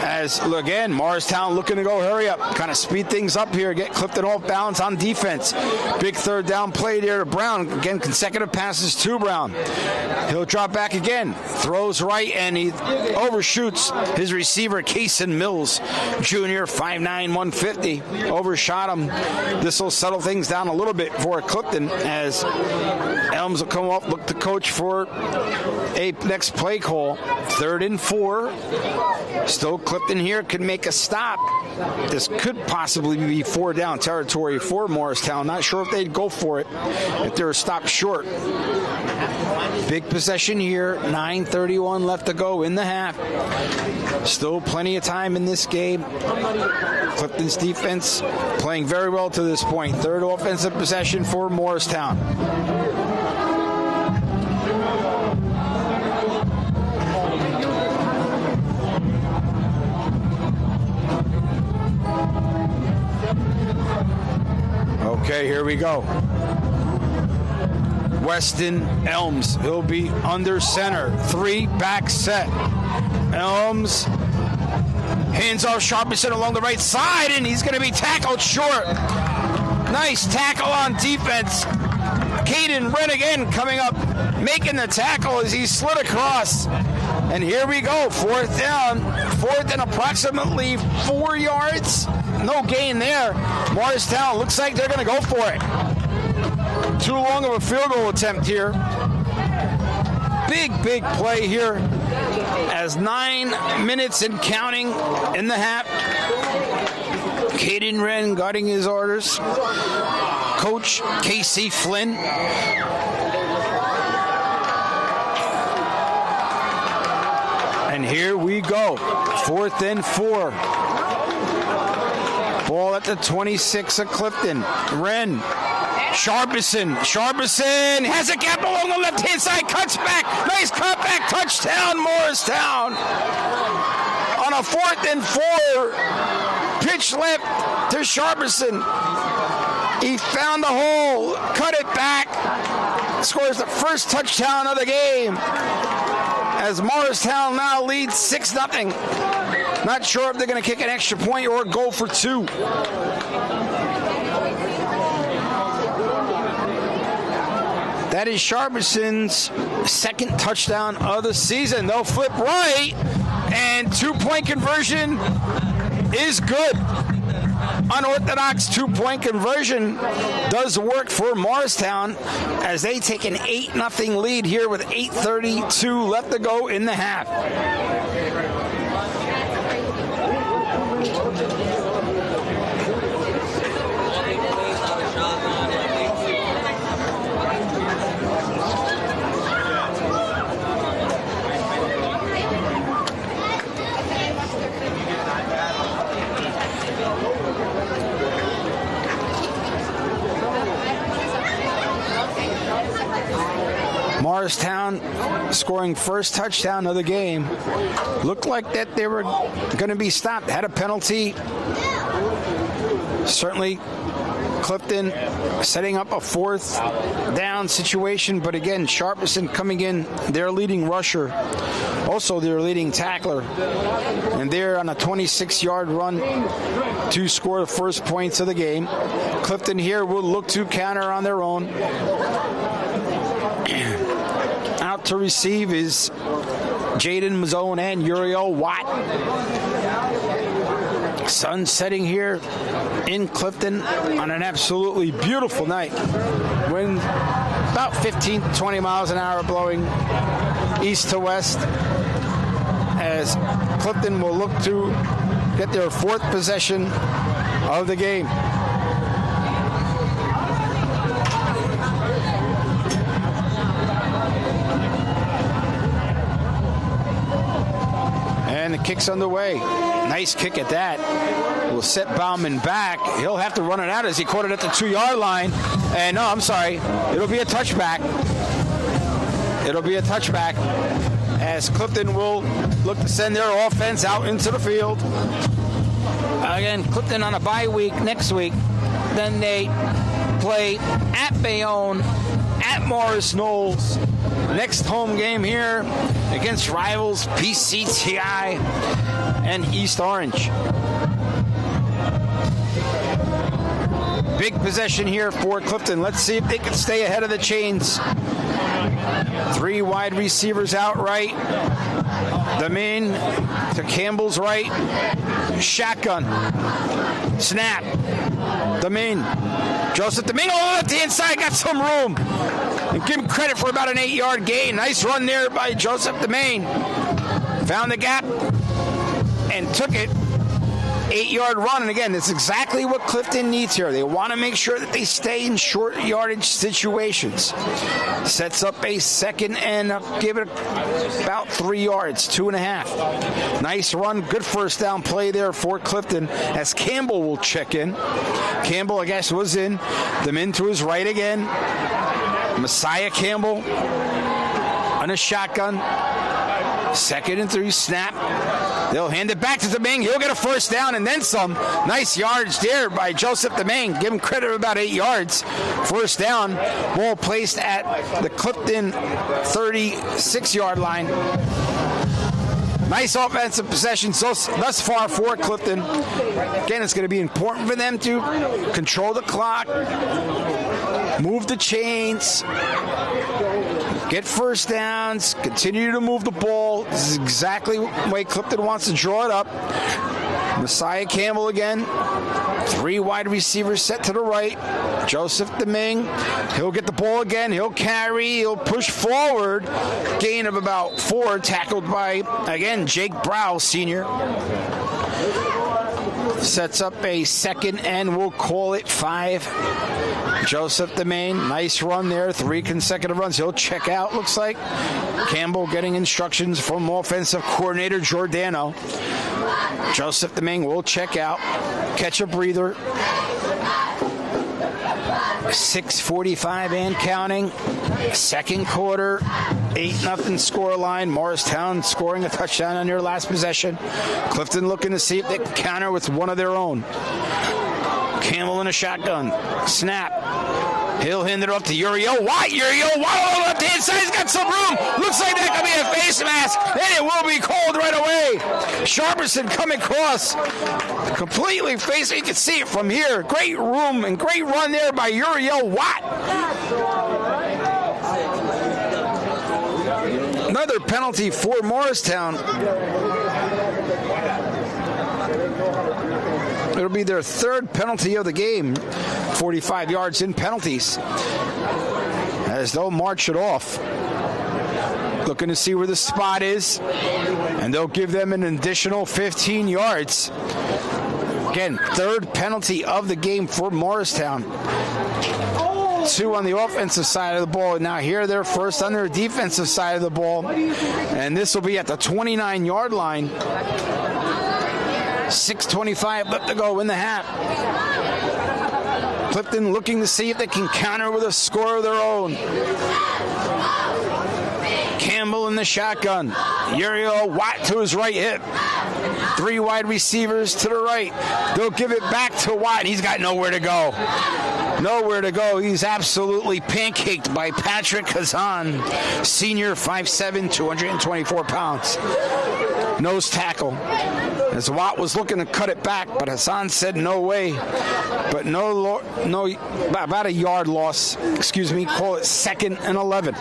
Speaker 3: As, again, Morristown looking to go hurry up. Kind of speed things up here, get Clifton off balance on defense. Big third down play there to Brown. Again, consecutive passes to Brown. He'll drop back again. Throws right, and he overshoots his receiver, Kaysen Mills, Jr., 5'9", 150. Overshot him. This will settle things down a little bit for Clifton as Elms will come up, look to coach for a next play call. 3rd and 4. Still Clifton here could make a stop. This could possibly be 4 down territory for Morristown. Not sure if they'd go for it if they're stopped short. Big possession here. 9:31 left to go in the half. Still plenty of time in this game. Clifton's defense playing very well to this point. 3rd offensive possession for Morristown. Okay, here we go. Weston Elms. He'll be under center. 3-back set. Elms hands off Sharpison along the right side, and he's going to be tackled short. Nice tackle on defense. Caden Wren again coming up, making the tackle as he slid across. And here we go. 4th down. 4th and approximately 4 yards. No gain there. Morristown looks like they're going to go for it. Too long of a field goal attempt here. Big play here as 9 minutes and counting in the half. Caden Wren guarding his orders. Coach Casey Flynn. And here we go. 4th and 4. Ball at the 26 of Clifton. Wren. Sharpison has a gap along the left-hand side, cuts back. Nice cutback, touchdown, Morristown. On a 4th and 4, pitch left to Sharpison. He found the hole, cut it back, scores the first touchdown of the game. As Morristown now leads 6-0. Not sure if they're going to kick an extra point or go for 2. That is Sharpison's 2nd touchdown of the season. They'll flip right, and 2-point conversion is good. Unorthodox 2-point conversion does work for Morristown as they take an 8-0 lead here with 8:32 left to go in the half. scoring first touchdown of the game. Looked like that they were going to be stopped. Had a penalty. Certainly Clifton setting up a fourth down situation, but again, Sharperson coming in, their leading rusher, also their leading tackler, and they're on a 26-yard run to score the first points of the game. Clifton here will look to counter on their own. Out to receive is Jaden Mazzone and Uriel Watt. Sun setting here in Clifton on an absolutely beautiful night. Wind about 15 to 20 miles an hour blowing east to west, as Clifton will look to get their fourth possession of the game. And the kick's underway. Nice kick at that. Will set Bauman back. He'll have to run it out as he caught it at the 2-yard line. And no, I'm sorry. It'll be a touchback. It'll be a touchback as Clifton will look to send their offense out into the field. Again, Clifton on a bye week next week. Then they play at Bayonne, at Morris Knowles. Next home game here against rivals PCTI and East Orange. Big possession here for Clifton. Let's see if they can stay ahead of the chains. 3 wide receivers out right. The main to Campbell's right. Shotgun. Snap. The main. Joseph the main on the inside, got some room. And give him credit for about an 8-yard gain. Nice run there by Joseph the main. Found the gap and took it. 8-yard run, and again, that's exactly what Clifton needs here. They want to make sure that they stay in short yardage situations. Sets up a second and give it about 3 yards, 2.5. Nice run, good first down play there for Clifton as Campbell will check in. Campbell, I guess, was in. The men to his right again. Messiah Campbell on a shotgun. 2nd and 3 snap. They'll hand it back to Deming. He'll get a first down and then some. Nice yardage there by Joseph Deming. Give him credit of about 8 yards. First down. Ball placed at the Clifton 36-yard line. Nice offensive possession thus far for Clifton. Again, it's going to be important for them to control the clock, move the chains, get first downs, continue to move the ball. This is exactly the way Clifton wants to draw it up. Messiah Campbell again. 3 wide receivers set to the right. Joseph Deming. He'll get the ball again. He'll carry. He'll push forward. Gain of about 4. Tackled by, again, Jake Brow, senior. Sets up a second and we'll call it 5. Joseph Deming, nice run there, 3 consecutive runs. He'll check out, looks like. Campbell getting instructions from offensive coordinator Giordano. Joseph Deming will check out, catch a breather. 6:45 and counting. Second quarter, 8-0 scoreline. Morristown scoring a touchdown on their last possession. Clifton looking to see if they can counter with one of their own. Campbell in a shotgun. Snap. He'll hand it off to Uriel Watt. Uriel Watt on the left hand side. He's got some room. Looks like that could be a face mask. And it will be called right away. Sharperson coming across. Completely facing. You can see it from here. Great room and great run there by Uriel Watt. Another penalty for Morristown. It'll be their 3rd penalty of the game. 45 yards in penalties. As they'll march it off. Looking to see where the spot is. And they'll give them an additional 15 yards. Again, 3rd penalty of the game for Morristown. 2 on the offensive side of the ball. Now here they're first on their defensive side of the ball. And this will be at the 29-yard line. 6:25 left to go in the half. Clifton looking to see if they can counter with a score of their own. Campbell in the shotgun. Uriel Watt to his right hip. 3 wide receivers to the right. They'll give it back to Watt. He's got nowhere to go. Nowhere to go. He's absolutely pancaked by Patrick Kazan, senior, 5'7", 224 pounds. Nose tackle. As Watt was looking to cut it back, but Hassan said no way. But no, about a yard loss. Excuse me. Call it 2nd and 11.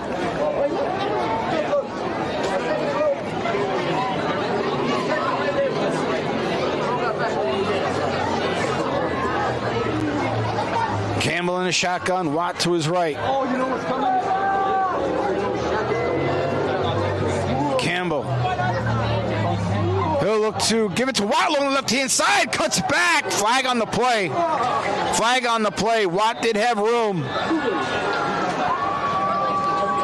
Speaker 3: Campbell in a shotgun, Watt to his right. Campbell. He'll look to give it to Watt on the left-hand side. Cuts back. Flag on the play. Flag on the play. Watt did have room.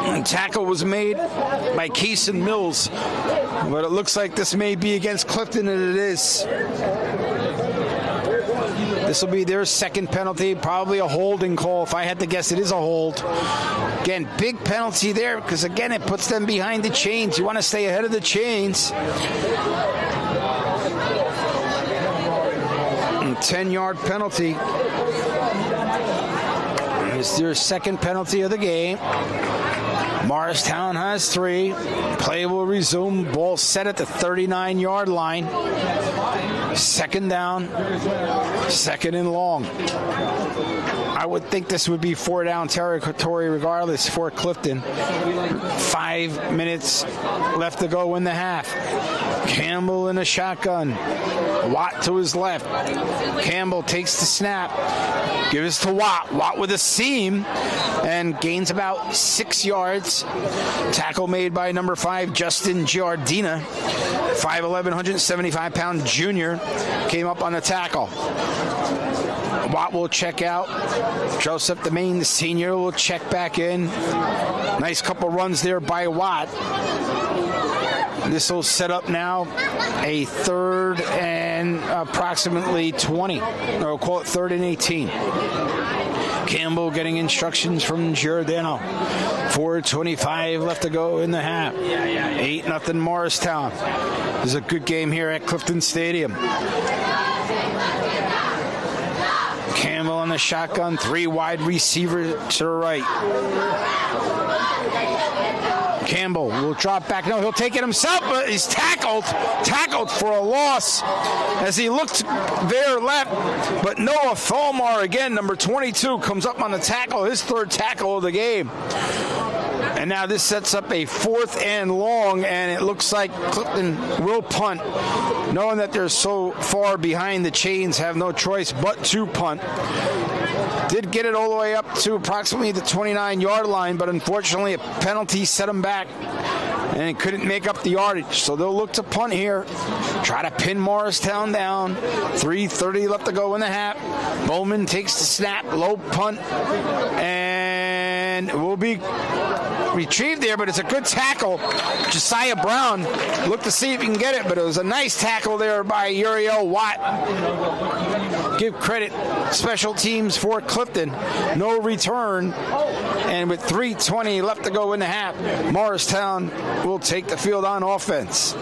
Speaker 3: And tackle was made by Keeson Mills. But it looks like this may be against Clifton, and it is. This will be their 2nd penalty, probably a holding call. If I had to guess, it is a hold. Again, big penalty there because, again, it puts them behind the chains. You want to stay ahead of the chains. 10-yard penalty. It's their 2nd penalty of the game. Morristown has 3. Play will resume. Ball set at the 39-yard line. 2nd down. 2nd and long. I would think this would be 4-down territory regardless for Clifton. 5 minutes left to go in the half. Campbell in a shotgun. Watt to his left. Campbell takes the snap. Gives to Watt. Watt with a seam and gains about 6 yards. Tackle made by number 5, Justin Giardina. 5'11", 175-pound junior came up on the tackle. Watt will check out. Joseph DeMaine, the senior, will check back in. Nice couple runs there by Watt. This will set up now a 3rd and approximately 20. Or we'll call it 3rd and 18. Campbell getting instructions from Giordano. 4:25 left to go in the half. 8-0 Morristown. This is a good game here at Clifton Stadium. Campbell on the shotgun, 3 wide receivers to the right. Campbell will drop back. No, he'll take it himself, but he's tackled for a loss as he looked there left. But Noah Tholmar, again, number 22, comes up on the tackle, his 3rd tackle of the game. And now this sets up a 4th and long, and it looks like Clifton will punt. Knowing that they're so far behind the chains, have no choice but to punt. Did get it all the way up to approximately the 29-yard line, but unfortunately a penalty set them back, and it couldn't make up the yardage. So they'll look to punt here, try to pin Morristown down. 3:30 left to go in the half. Bowman takes the snap, low punt, and will be retrieved there, but it's a good tackle. Josiah Brown looked to see if he can get it, but it was a nice tackle there by Uriel Watt. Give credit, special teams for Clifton. No return. And with 3:20 left to go in the half, Morristown will take the field on offense.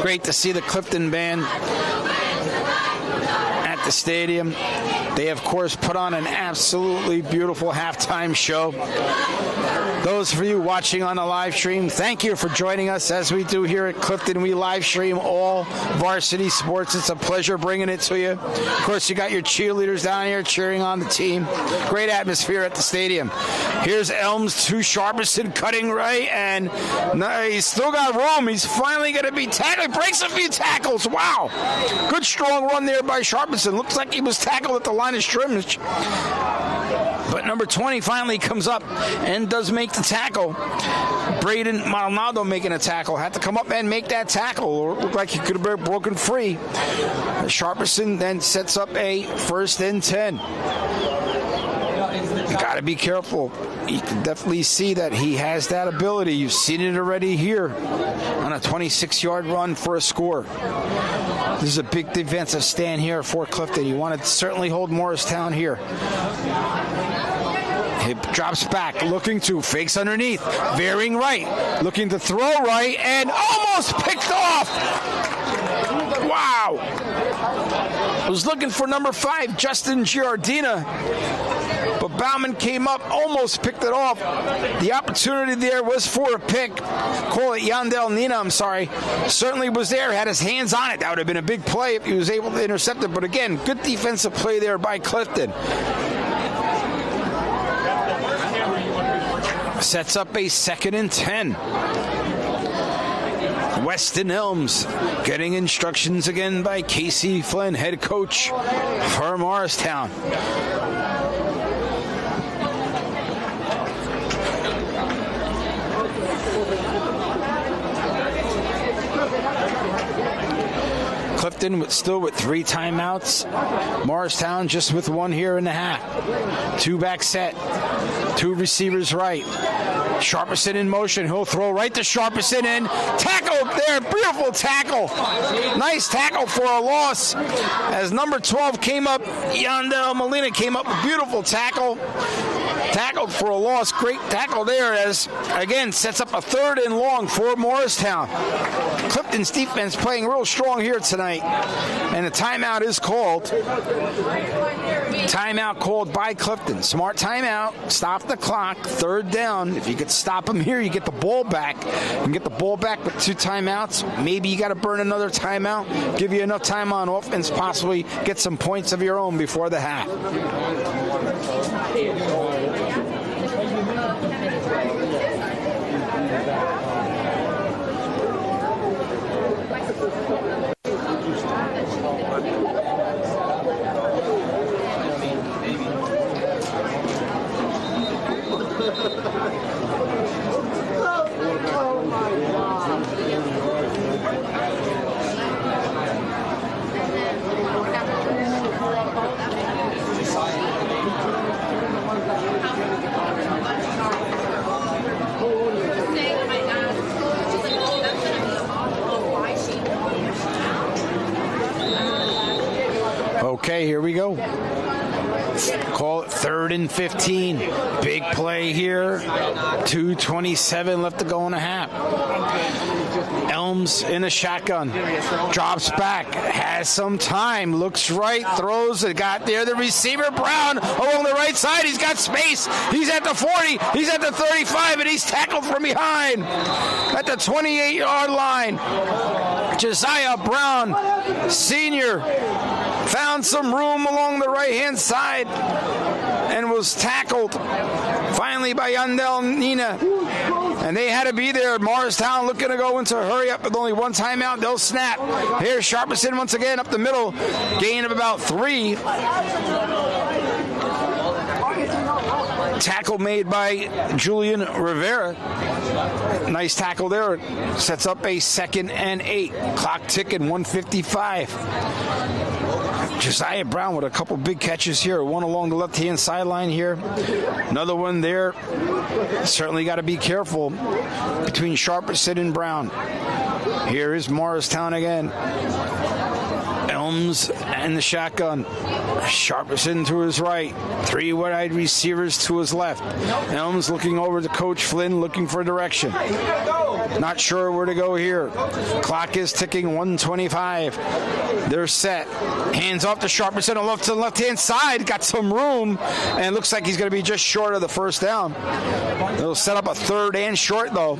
Speaker 3: Great to see the Clifton band at the stadium. They, of course, put on an absolutely beautiful halftime show. Those of you watching on the live stream, thank you for joining us as we do here at Clifton. We live stream all varsity sports. It's a pleasure bringing it to you. Of course, you got your cheerleaders down here cheering on the team. Great atmosphere at the stadium. Here's Elms to Sharperson cutting right, and he's still got room. He's finally going to be tackled. He breaks a few tackles. Wow. Good strong run there by Sharperson. Looks like he was tackled at the line of scrimmage. But number 20 finally comes up and does make the tackle. Braden Maldonado making a tackle. Had to come up and make that tackle, or it looked like he could have been broken free. Sharperson then sets up a 1st and 10. Got to be careful. you can definitely see that he has that ability. You've seen it already here on a 26-yard run for a score. This is a big defensive stand here for Clifton. You want to certainly hold Morristown here. He drops back, looking to, fakes underneath, veering right, looking to throw right, and almost picked off. Wow. I was looking for number 5, Justin Giardina, but Bauman came up, almost picked it off. The opportunity there was for a pick. Call it Yandel Nina, I'm sorry. Certainly was there, had his hands on it. That would have been a big play if he was able to intercept it. But again, good defensive play there by Clifton. Sets up a 2nd and 10. Weston Elms getting instructions again by Casey Flynn, head coach for Morristown. Clifton still with 3 timeouts. Morristown just with 1 here in the half. 2 back set. 2 receivers right. Sharperson in motion. He'll throw right to Sharperson and tackle there. Beautiful tackle. Nice tackle for a loss. As number 12 came up, Yandel Molina came up with beautiful tackle. Tackled for a loss. Great tackle there as, again, sets up a 3rd and long for Morristown. Clifton's defense playing real strong here tonight. And a timeout is called. Timeout called by Clifton. Smart timeout. Stop the clock. 3rd down. If you could stop them here, you get the ball back. You can get the ball back with 2 timeouts. Maybe you got to burn another timeout. Give you enough time on offense, possibly get some points of your own before the half. Okay, here we go. Call it 3rd and 15. Big play here. 2:27 left to go in a half. Elms in a shotgun. Drops back. Has some time. Looks right. Throws it. Got there. The receiver, Brown, along the right side. He's got space. He's at the 40. He's at the 35. And he's tackled from behind at the 28-yard line. Josiah Brown, senior, found some room along the right-hand side and was tackled finally by Yandel Nina. And they had to be there. Morristown looking to go into a hurry up with only 1 timeout. They'll snap. Here's Sharperson once again up the middle. Gain of about 3. Tackle made by Julian Rivera. Nice tackle there. Sets up a 2nd and 8. Clock ticking, 1:55. Josiah Brown with a couple big catches here. One along the left-hand sideline here. Another one there. Certainly got to be careful between Sharperson and Brown. Here is Morristown again. Elms and the shotgun. Sharperson to his right. 3 wide receivers to his left. Elms looking over to Coach Flynn, looking for direction. Not sure where to go here. Clock is ticking, 1:25. They're set. Hands off to Sharperson on the left-hand side. Got some room, and looks like he's going to be just short of the 1st down. They'll set up a 3rd and short, though.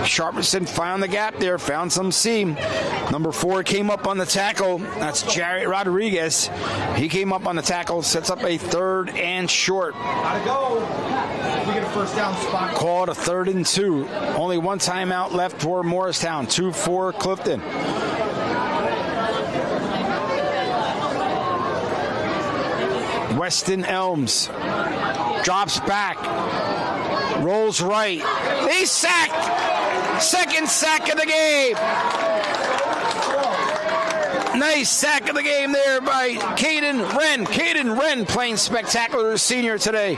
Speaker 3: Sharperson found the gap there, found some seam. Number 4 came up on the tackle. That's Jarrett Rodriguez. He came up on the tackle, sets up a 3rd and short.
Speaker 8: Gotta go. We get a 1st down spot.
Speaker 3: Call it a 3rd and 2. Only 1 timeout left for Morristown. 2 for Clifton. Weston Elms drops back, rolls right. He's sacked. 2nd sack of the game. Nice sack of the game there by Caden Wren. Caden Wren playing spectacular senior today.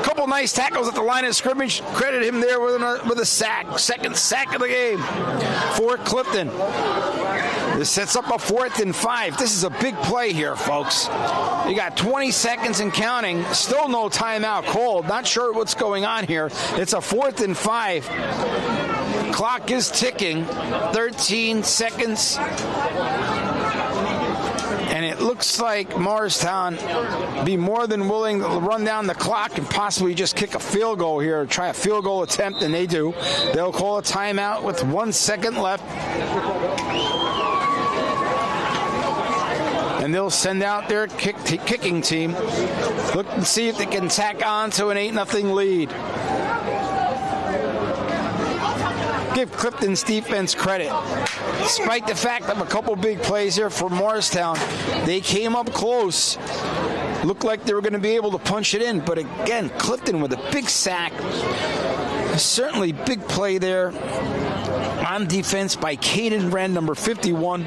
Speaker 3: Couple nice tackles at the line of scrimmage. Credit him there with a sack. Second sack of the game for Clifton. This sets up a 4th and 5. This is a big play here, folks. You got 20 seconds and counting. Still no timeout called. Not sure what's going on here. It's a 4th and 5. Clock is ticking. 13 seconds. And it looks like Morristown be more than willing to run down the clock and possibly just kick a field goal here, try a field goal attempt, and they do. They'll call a timeout with 1 second left. And they'll send out their kicking team. Look and see if they can tack on to an 8-0 lead. Give Clifton's defense credit. Despite the fact of a couple big plays here for Morristown, they came up close. Looked like they were going to be able to punch it in. But again, Clifton with a big sack. Certainly big play there on defense by Caden Wren, number 51.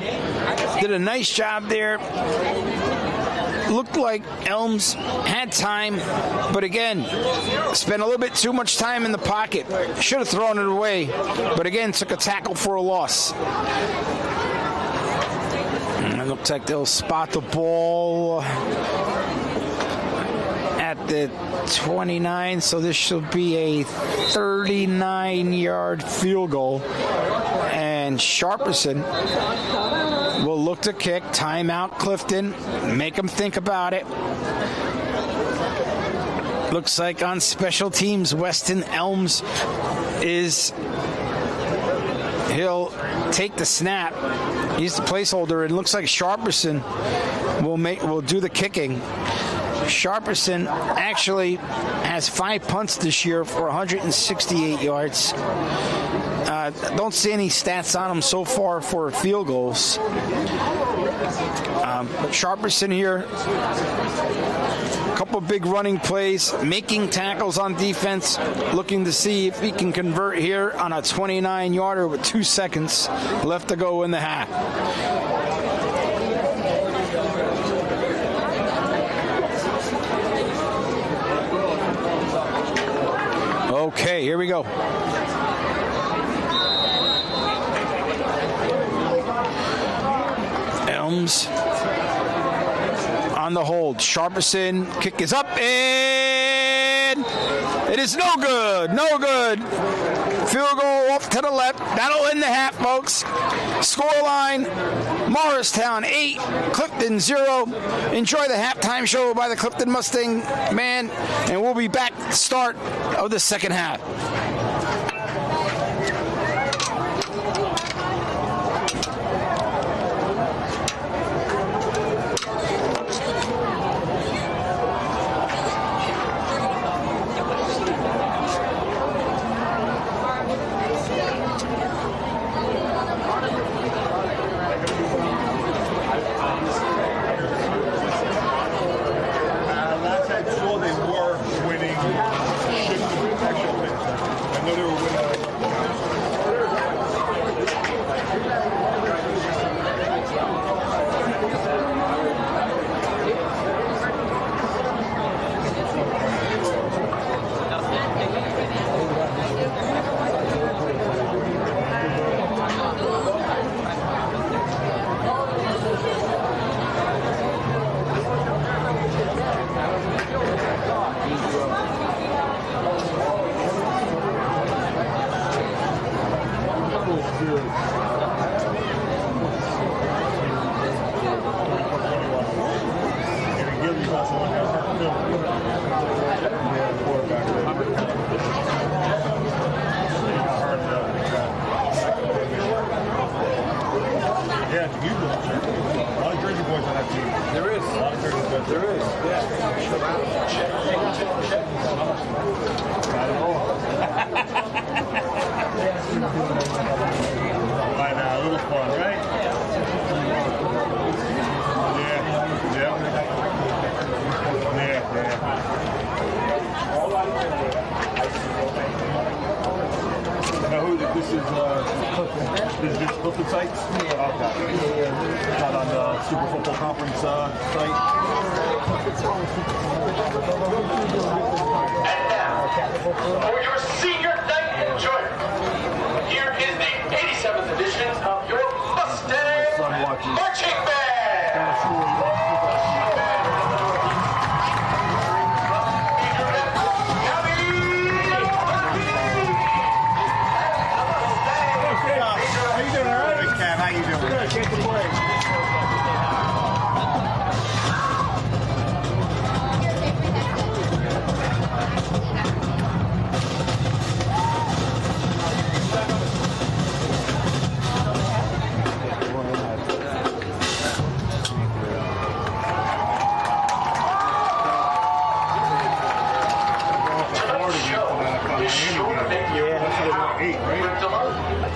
Speaker 3: Did a nice job there. Looked like Elms had time, but again, spent a little bit too much time in the pocket. Should have thrown it away, but again, took a tackle for a loss. And it looks like they'll spot the ball at the 29, so this should be a 39-yard field goal. And Sharperson will look to kick. Timeout, Clifton. Make them think about it. Looks like on special teams, Weston Elms he'll take the snap. He's the placeholder. It looks like Sharperson will do the kicking. Sharperson actually has 5 punts this year for 168 yards. Don't see any stats on him so far for field goals. But Sharperson here, a couple big running plays, making tackles on defense, looking to see if he can convert here on a 29-yarder with 2 seconds left to go in the half. Okay, here we go. Elms on the hold. Sharperson, kick is up, and it is no good. No good. Field goal off to the left. That'll end the half, folks. Scoreline, Morristown 8, Clifton 0. Enjoy the halftime show by the Clifton Mustang Band, and we'll be back at the start of the second half.
Speaker 6: This is
Speaker 2: This is Clifton site? Yeah. Okay. Not on the Super Football Conference site?
Speaker 1: And now, for your senior night enjoyment, here is the 87th edition of your Mustang Marching Band!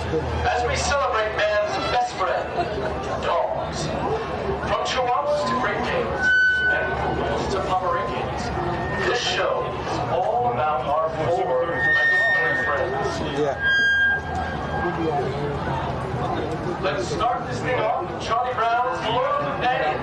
Speaker 1: As we celebrate man's best friend, dogs. From Chihuahuas to Great Danes and Poodles to Pomeranians, this show is all about our four legendary friends. Let's start this thing off with Charlie Brown's Lord and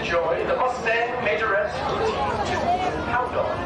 Speaker 1: enjoy the Mustang Majorette's Hound Dog.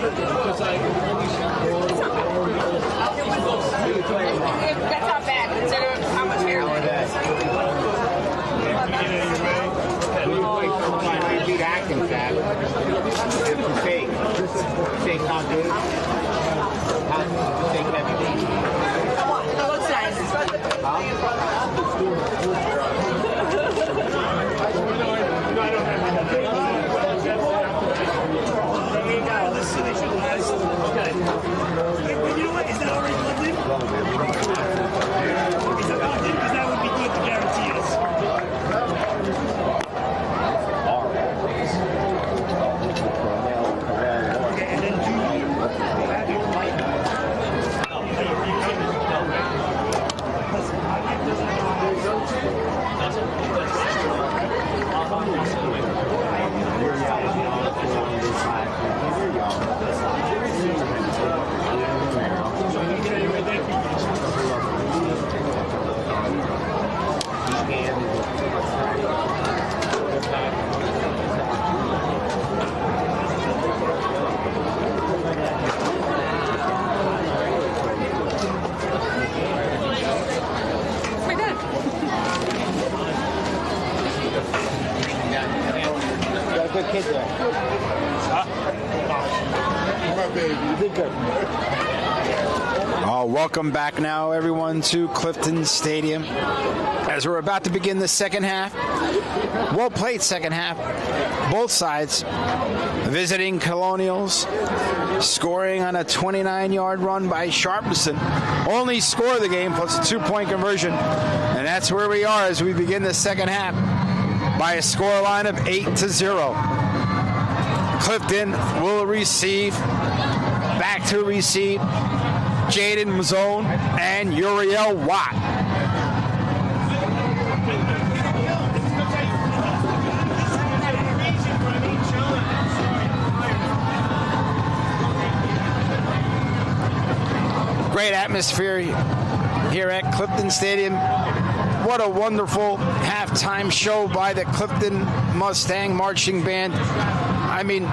Speaker 9: That's not bad considering how much hair there is.
Speaker 10: Beat Atkins at after shake. Shake how good? Shake heavy.
Speaker 9: It looks nice.
Speaker 10: Good kid there.
Speaker 6: My baby.
Speaker 10: You did good.
Speaker 3: Welcome back now, everyone, to Clifton Stadium as we're about to begin the second half. Well played second half. Both sides visiting Colonials, scoring on a 29-yard run by Sharpson. Only score of the game plus a 2-point conversion. And that's where we are as we begin the second half by a score line of 8-0. Clifton will receive, back to receive, Jaden Mazzone and Uriel Watt. Great atmosphere here at Clifton Stadium. What a wonderful halftime show by the Clifton Mustang Marching Band. I mean,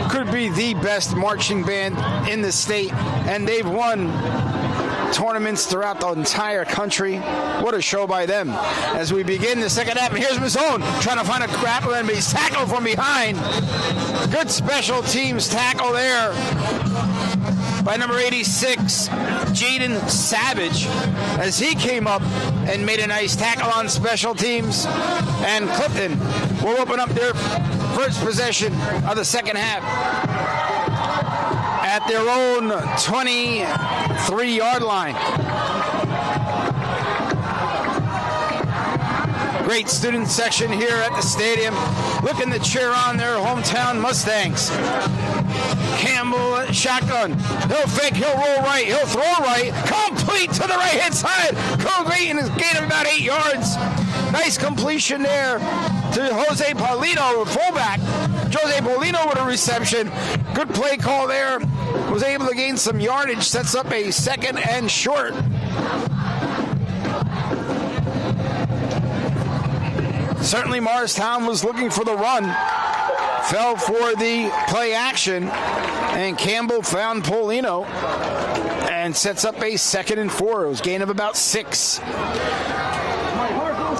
Speaker 3: could be the best marching band in the state, and they've won tournaments throughout the entire country. What a show by them. As we begin the second half, and here's Mazzone trying to find a grappler, and he's tackled from behind. Good special teams tackle there by number 86, Jaden Savage, as he came up and made a nice tackle on special teams. And Clifton will open up their first possession of the second half at their own 23-yard line. Great student section here at the stadium, looking to cheer on their hometown Mustangs. Campbell shotgun. He'll fake, he'll roll right, he'll throw right, complete to the right-hand side. Complete in his gain of about 8 yards. Nice completion there to Jose Paulino, fullback. Jose Paulino with a reception. Good play call there. Was able to gain some yardage, sets up a second and short. Certainly Morristown was looking for the run. Fell for the play action, and Campbell found Paulino and sets up a second and 4. It was a gain of about 6.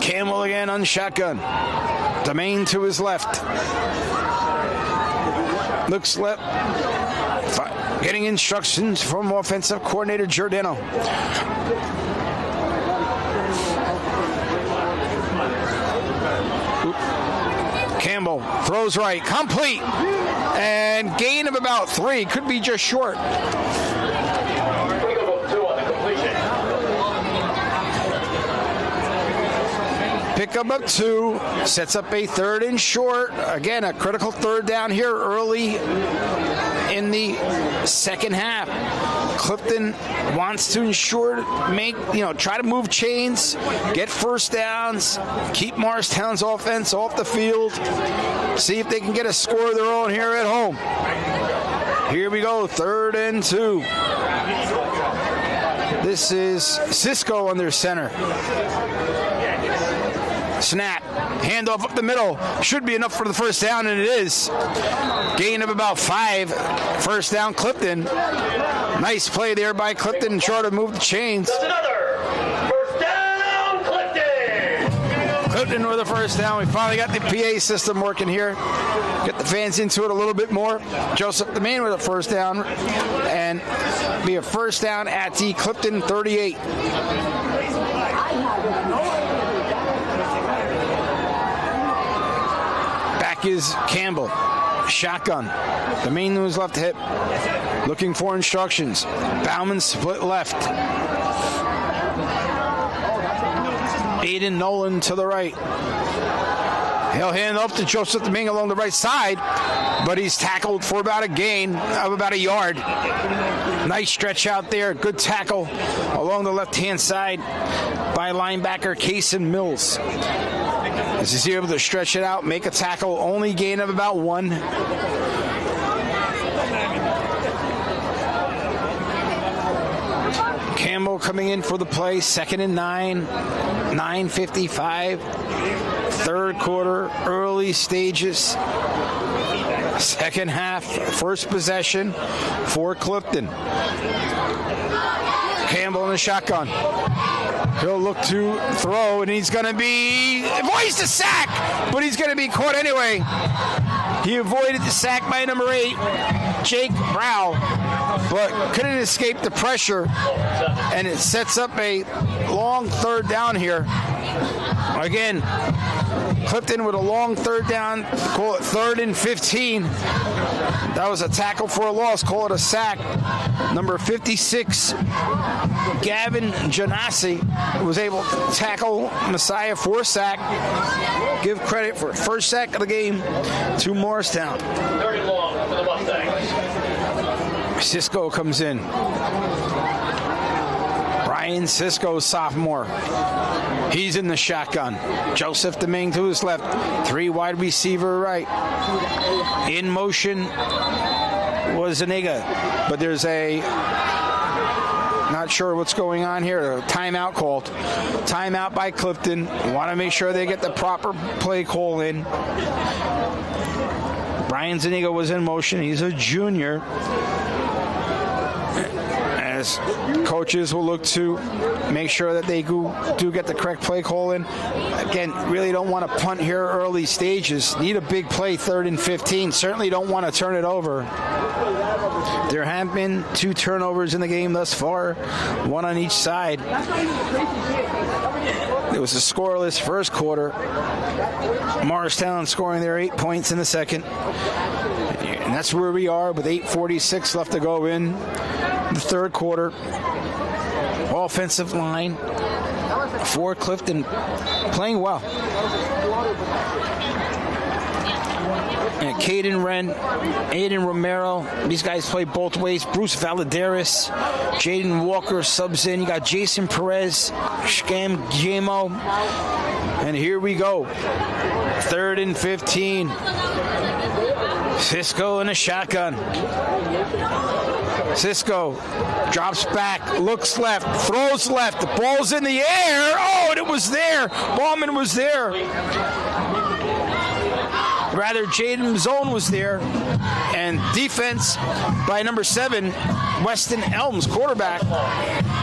Speaker 3: Campbell again on shotgun. Domain to his left. Looks left. Getting instructions from offensive coordinator Giordano. Campbell throws right, complete, and gain of about 3. Could be just short. Pick up 2, sets up a third and short. Again, a critical third down here early in the second half. Clifton wants to try to move chains, get first downs, keep Morristown's offense off the field, see if they can get a score of their own here at home. Here we go, 3rd and 2. This is Cisco under center. Snap. Handoff up the middle. Should be enough for the first down, and it is. Gain of about 5. First down, Clifton. Nice play there by Clifton. Try to move the chains.
Speaker 1: That's another first down, Clifton.
Speaker 3: Clifton with a first down. We finally got the PA system working here. Get the fans into it a little bit more. Joseph the Main with a first down. And be a first down at the Clifton 38. Back is Campbell. Shotgun. The Main was left hip. Looking for instructions. Bauman split left. Aiden Nolan to the right. He'll hand up to Joseph Domingue along the right side, but he's tackled for about a gain of about a yard. Nice stretch out there. Good tackle along the left-hand side by linebacker Kaysen Mills. As he's able to stretch it out, make a tackle, only gain of about 1. Campbell coming in for the play, 2nd and 9, 9:55, third quarter, early stages, second half, first possession for Clifton. Campbell in the shotgun. He'll look to throw, and he's going to be voiced a sack, but he's going to be caught anyway. He avoided the sack by number 8, Jake Rao, but couldn't escape the pressure, and it sets up a long third down here. Again, Clifton with a long third down, call it 3rd and 15. That was a tackle for a loss, call it a sack. Number 56, Gavin Janassi, was able to tackle Messiah for a sack. Give credit for first sack of the game to Morristown.
Speaker 1: 30 long for the Mustangs.
Speaker 3: Cisco comes in. Ryan Cisco, sophomore. He's in the shotgun. Joseph Domingue to his left. 3 wide receiver right. In motion was Zuniga, but there's a, not sure what's going on here, a timeout called. Timeout by Clifton. Want to make sure they get the proper play call in. Brian Zuniga was in motion. He's a junior. As coaches will look to make sure that they do get the correct play call in. Again, really don't want to punt here early stages. Need a big play, 3rd and 15. Certainly don't want to turn it over. There have been 2 turnovers in the game thus far, 1 on each side. It was a scoreless first quarter. Morristown scoring their 8 points in the second. And that's where we are with 8:46 left to go in the third quarter. Offensive line for Clifton playing well. And Caden Wren, Aiden Romero, these guys play both ways. Bruce Valadares, Jaden Walker subs in. You got Jason Perez, Shkam Giemo. And here we go. 3rd and 15. Cisco in a shotgun. Cisco drops back, looks left, throws left. The ball's in the air. Oh, and it was there. Ballman was there. Rather, Jaden Zone was there. And defense by number 7, Weston Elms, quarterback.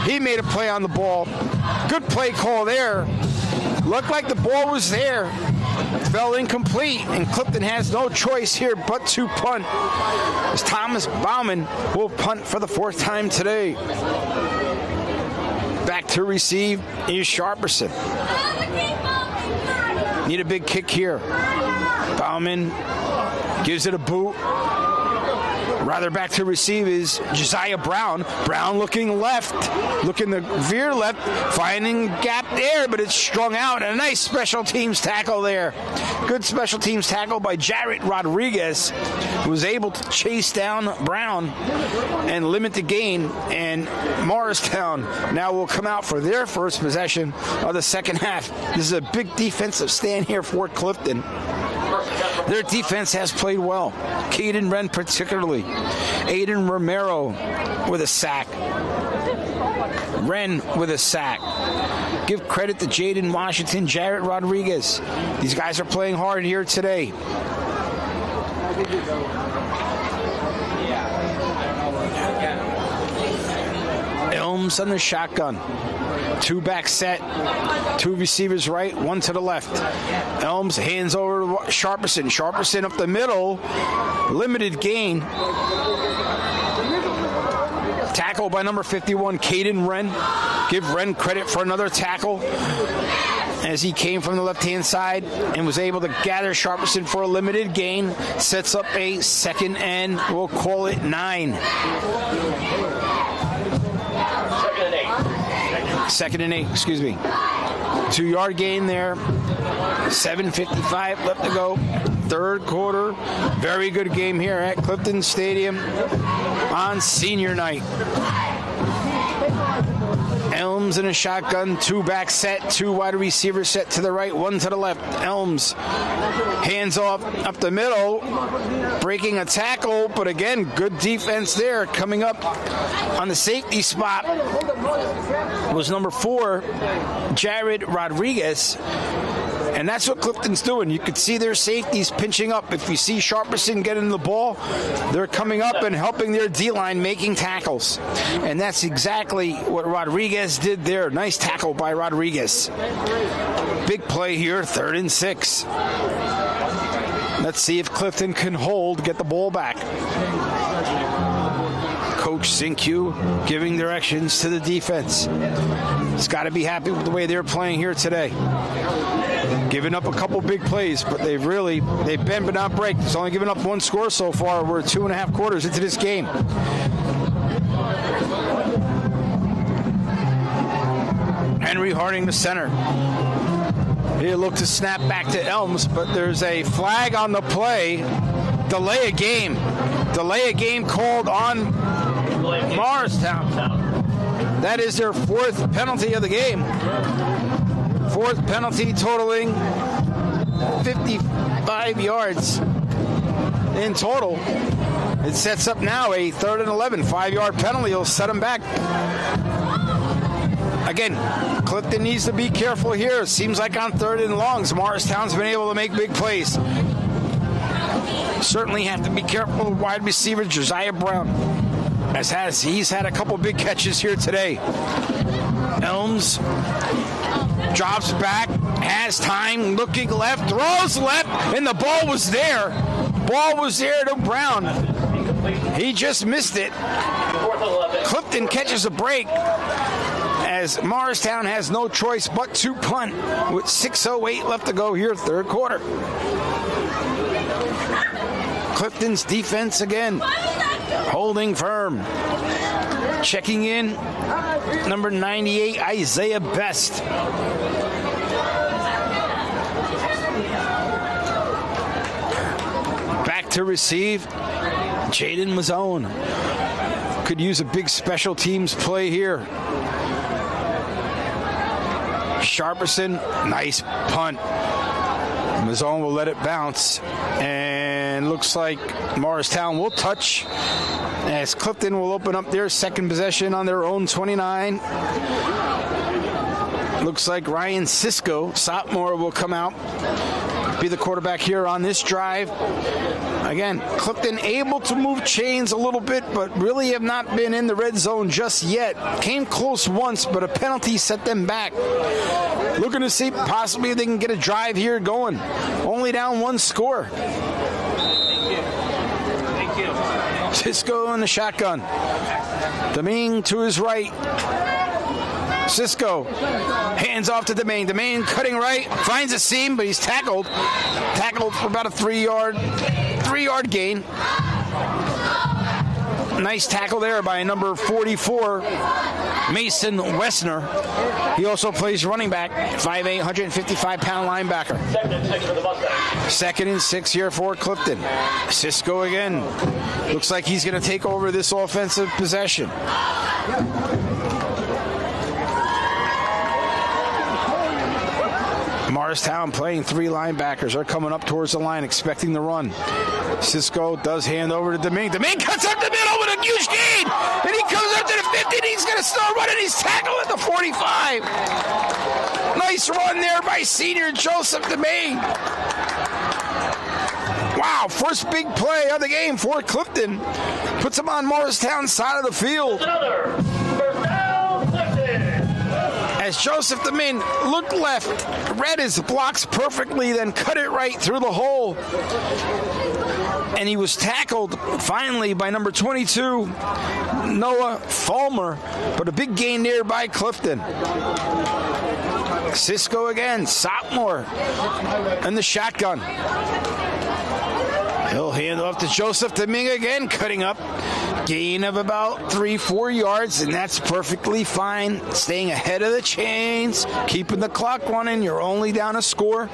Speaker 3: He made a play on the ball. Good play call there. Looked like the ball was there. Fell incomplete, and Clifton has no choice here but to punt. As Thomas Bauman will punt for the 4th time today. Back to receive is Sharperson. Need a big kick here. Bauman gives it a boot. Rather back to receive is Josiah Brown. Brown looking left, looking to veer left, finding gap there, but it's strung out. And a nice special teams tackle there. Good special teams tackle by Jarrett Rodriguez, who was able to chase down Brown and limit the gain. And Morristown now will come out for their first possession of the second half. This is a big defensive stand here for Clifton. Their defense has played well. Caden Wren particularly. Aiden Romero with a sack. Wren with a sack. give credit to Jaden Washington, Jarrett Rodriguez. These guys are playing hard here today. Elms on the shotgun. 2-back set. 2 receivers right, 1 to the left. Elms hands over to Sharperson. Sharperson up the middle. Limited gain. Tackle by number 51, Caden Wren. Give Wren credit for another tackle as he came from the left-hand side and was able to gather Sharperson for a limited gain. Sets up a second and we'll call it 9. Second and 8, excuse me. 2-yard gain there. 7:55 left to go. Third quarter. Very good game here at Clifton Stadium on senior night. Elms in a shotgun, 2-back set, 2 wide receiver set to the right, 1 to the left. Elms hands off up the middle, breaking a tackle, but again, good defense there. Coming up on the safety spot was number 4, Jared Rodriguez. And that's what Clifton's doing. You could see their safeties pinching up. If you see Sharperson getting the ball, they're coming up and helping their D-line making tackles. And that's exactly what Rodriguez did there. Nice tackle by Rodriguez. Big play here, 3rd and 6. Let's see if Clifton can get the ball back. Coach Sinkyu giving directions to the defense. He's got to be happy with the way they're playing here today. Giving up a couple big plays, but they've bend but not break. It's only given up 1 score so far. We're 2.5 quarters into this game. Henry Harding, the center. He'll look to snap back to Elms, but there's a flag on the play. Delay a game. Delay a game called on Morristown. That is their 4th penalty of the game. 4th penalty totaling 55 yards in total. It sets up now a 3rd and 11. 5-yard penalty will set them back. Again, Clifton needs to be careful here. It seems like on 3rd and longs, Morristown's been able to make big plays. Certainly have to be careful with wide receiver Josiah Brown. He's had a couple big catches here today. Elms drops back, has time, looking left, throws left, and the ball was there. Ball was there to Brown. He just missed it. Clifton catches a break as Morristown has no choice but to punt with 6:08 left to go here, 3rd quarter. Clifton's defense again, holding firm. Checking in, number 98, Isaiah Best. Back to receive, Jaden Mazzone. Could use a big special teams play here. Sharperson, nice punt. Mazzone will let it bounce. And looks like Morristown will touch as Clifton will open up their second possession on their own 29. Looks like Ryan Sophomore will come out, be the quarterback here on this drive. Again, Clifton able to move chains a little bit, but really have not been in the red zone just yet. Came close once, but a penalty set them back. Looking to see possibly if they can get a drive here going. Only down 1 score. Cisco in the shotgun. Domingue to his right. Cisco hands off to Domingue. Domingue cutting right, finds a seam, but he's tackled. Tackled for about a 3-yard gain. Nice tackle there by number 44, Mason Wessner. He also plays running back, 5'8", 155-pound linebacker. 2nd and 6 here for Clifton. Cisco again. Looks like he's going to take over this offensive possession. Morristown playing 3 linebackers. They're coming up towards the line, expecting the run. Cisco does hand over to Domingue. Domingue cuts up the middle with a huge gain, and he comes up to the 50, and he's going to still run, and he's tackled at the 45. Nice run there by senior Joseph Domingue. Wow, first big play of the game for Clifton. Puts him on Morristown's side of the field.
Speaker 1: Another first down, Clifton.
Speaker 3: As Joseph Domingue looked left, read his blocks perfectly, then cut it right through the hole. And he was tackled finally by number 22, Noah Fulmer, but a big gain there by Clifton. Cisco again, sophomore, and the shotgun. He'll hand off to Joseph Domingue again, cutting up. Gain of about 3-4 yards, and that's perfectly fine. Staying ahead of the chains, keeping the clock running. You're only down a score.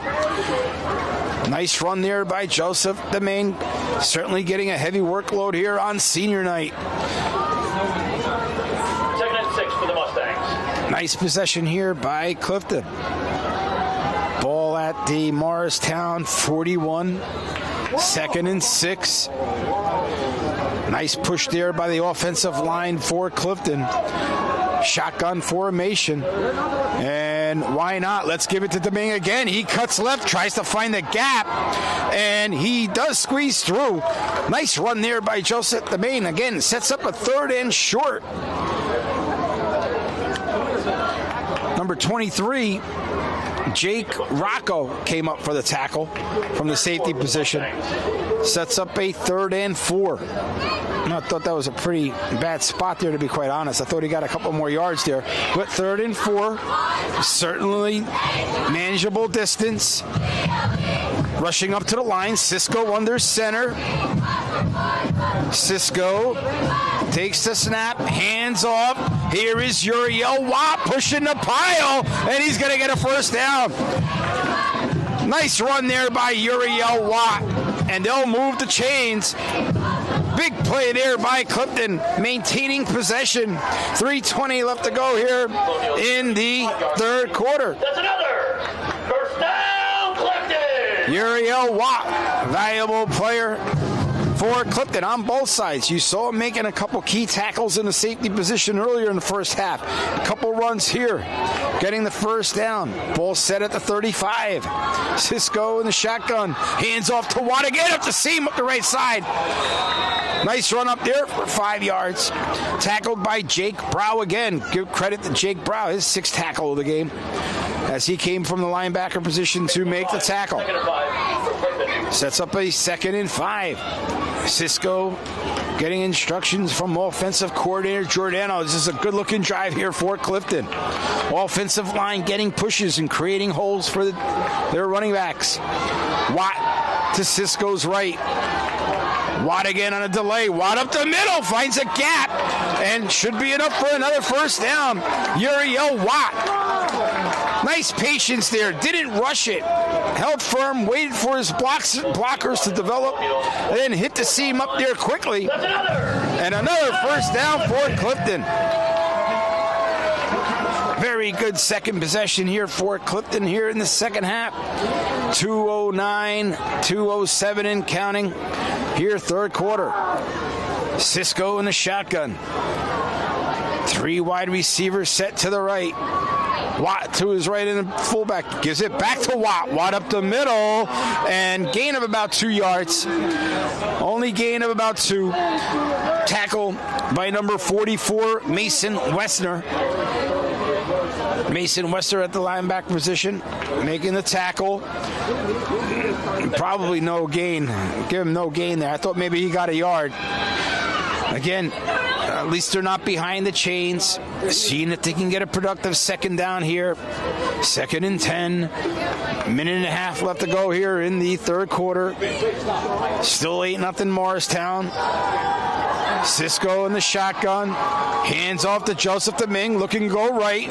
Speaker 3: Nice run there by Joseph Domingue. Certainly getting a heavy workload here on senior night.
Speaker 1: 2nd and 6 for the Mustangs.
Speaker 3: Nice possession here by Clifton. Ball at the Morristown 41. 2nd and 6. Nice push there by the offensive line for Clifton. Shotgun formation. And why not? Let's give it to Domingue again. He cuts left, tries to find the gap, and he does squeeze through. Nice run there by Joseph Domingue. Again, sets up a 3rd and short. Number 23, Jake Rocco came up for the tackle from the safety position. Sets up a 3rd and 4. I thought that was a pretty bad spot there, to be quite honest. I thought he got a couple more yards there. But 3rd and 4, certainly manageable distance. Rushing up to the line, Cisco under center. Cisco takes the snap, hands off. Here is Uriel Watt pushing the pile, and he's going to get a first down. Nice run there by Uriel Watt, and they'll move the chains. Big play there by Clifton, maintaining possession. 3:20 left to go here in the 3rd quarter.
Speaker 1: That's another first down, Clifton.
Speaker 3: Uriel Watt, valuable player for Clifton on both sides. You saw him making a couple key tackles in the safety position earlier in the first half. A couple runs here, getting the first down. Ball set at the 35. Cisco in the shotgun. Hands off to Watt again, up the seam, up the right side. Nice run up there for 5 yards. Tackled by Jake Brow again. Give credit to Jake Brow, his 6th tackle of the game, as he came from the linebacker position to make the tackle. Sets up a 2nd and 5. Cisco getting instructions from offensive coordinator Giordano. This is a good-looking drive here for Clifton. Offensive line getting pushes and creating holes for their running backs. Watt to Cisco's right. Watt again on a delay. Watt up the middle, finds a gap, and should be enough for another first down. Uriel Watt. Nice patience there. Didn't rush it. Held firm, waited for his blockers to develop, and then hit the seam up there quickly. And another first down for Clifton. Very good second possession here for Clifton here in the second half. 2:09, 2:07 and counting. Here, 3rd quarter. Cisco in the shotgun. 3 wide receivers set to the right. Watt to his right and the fullback gives it back to Watt. Watt up the middle and gain of about 2 yards. Only gain of about 2. Tackle by number 44, Mason Westner. Mason Westner at the linebacker position, making the tackle. Probably no gain. Give him no gain there. I thought maybe he got a yard. Again, at least they're not behind the chains. Seeing if they can get a productive 2nd down here. 2nd and 10. Minute and a half left to go here in the 3rd quarter. Still 8-0 Morristown. Cisco in the shotgun. Hands off to Joseph Domingue, looking to go right.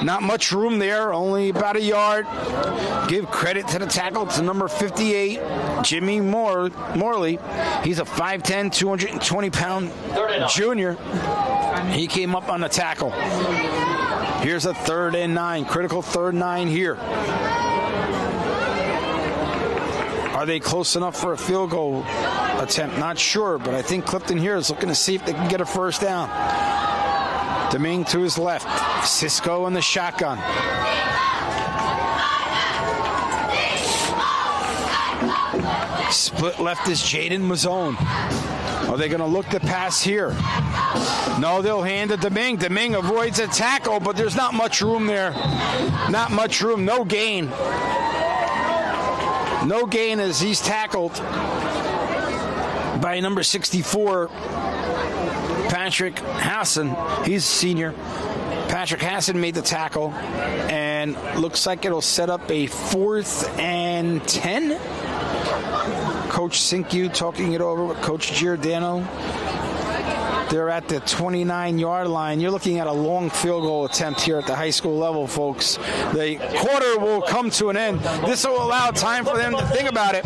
Speaker 3: Not much room there, only about a yard. Give credit to the tackle to number 58, Jimmy Morley. He's a 5'10", 220-pound junior. He came up on the tackle. Here's a 3rd and 9, critical 3rd and 9 here. Are they close enough for a field goal attempt? Not sure, but I think Clifton here is looking to see if they can get a first down. Deming to his left. Cisco in the shotgun. Split left is Jaden Mazzone. Are they going to look to pass here? No, they'll hand it to Deming. Deming avoids a tackle, but there's not much room there. Not much room. No gain. No gain as he's tackled by number 64, Patrick Hassan. He's a senior. Patrick Hassan made the tackle, and looks like it'll set up a 4th and 10. Coach Sinkyu talking it over with Coach Giordano. They're at the 29-yard line. You're looking at a long field goal attempt here at the high school level, folks. The quarter will come to an end. This will allow time for them to think about it.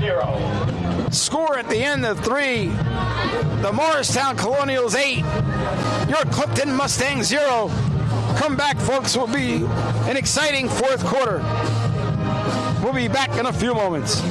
Speaker 3: Score at the end of 3. The Morristown Colonials 8. Your Clifton Mustangs 0. Come back, folks. Will be an exciting 4th quarter. We'll be back in a few moments.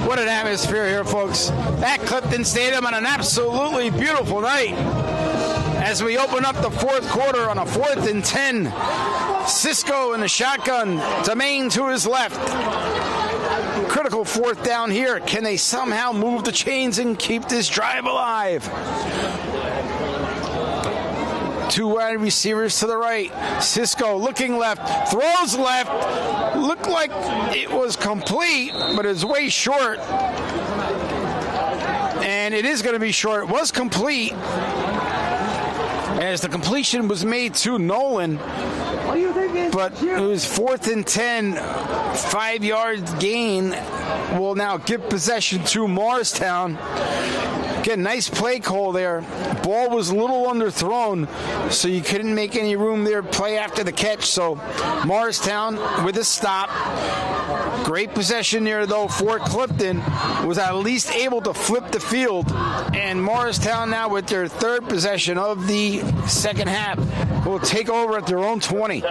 Speaker 3: What an atmosphere here, folks, at Clifton Stadium on an absolutely beautiful night. As we open up the 4th quarter on a 4th and 10, Cisco in the shotgun, Demain to his left. Critical 4th down here. Can they somehow move the chains and keep this drive alive? 2 wide receivers to the right. Cisco looking left, throws left. Looked like it was complete, but it's way short. And it is going to be short. It was complete as the completion was made to Nolan. But it was 4th and 10, 5-yard gain will now give possession to Morristown. Again, nice play call there. Ball was a little underthrown, so you couldn't make any room there. Play after the catch. So Morristown with a stop. Great possession there, though, for Clifton. Was at least able to flip the field. And Morristown now with their 3rd possession of the 2nd half will take over at their own 20.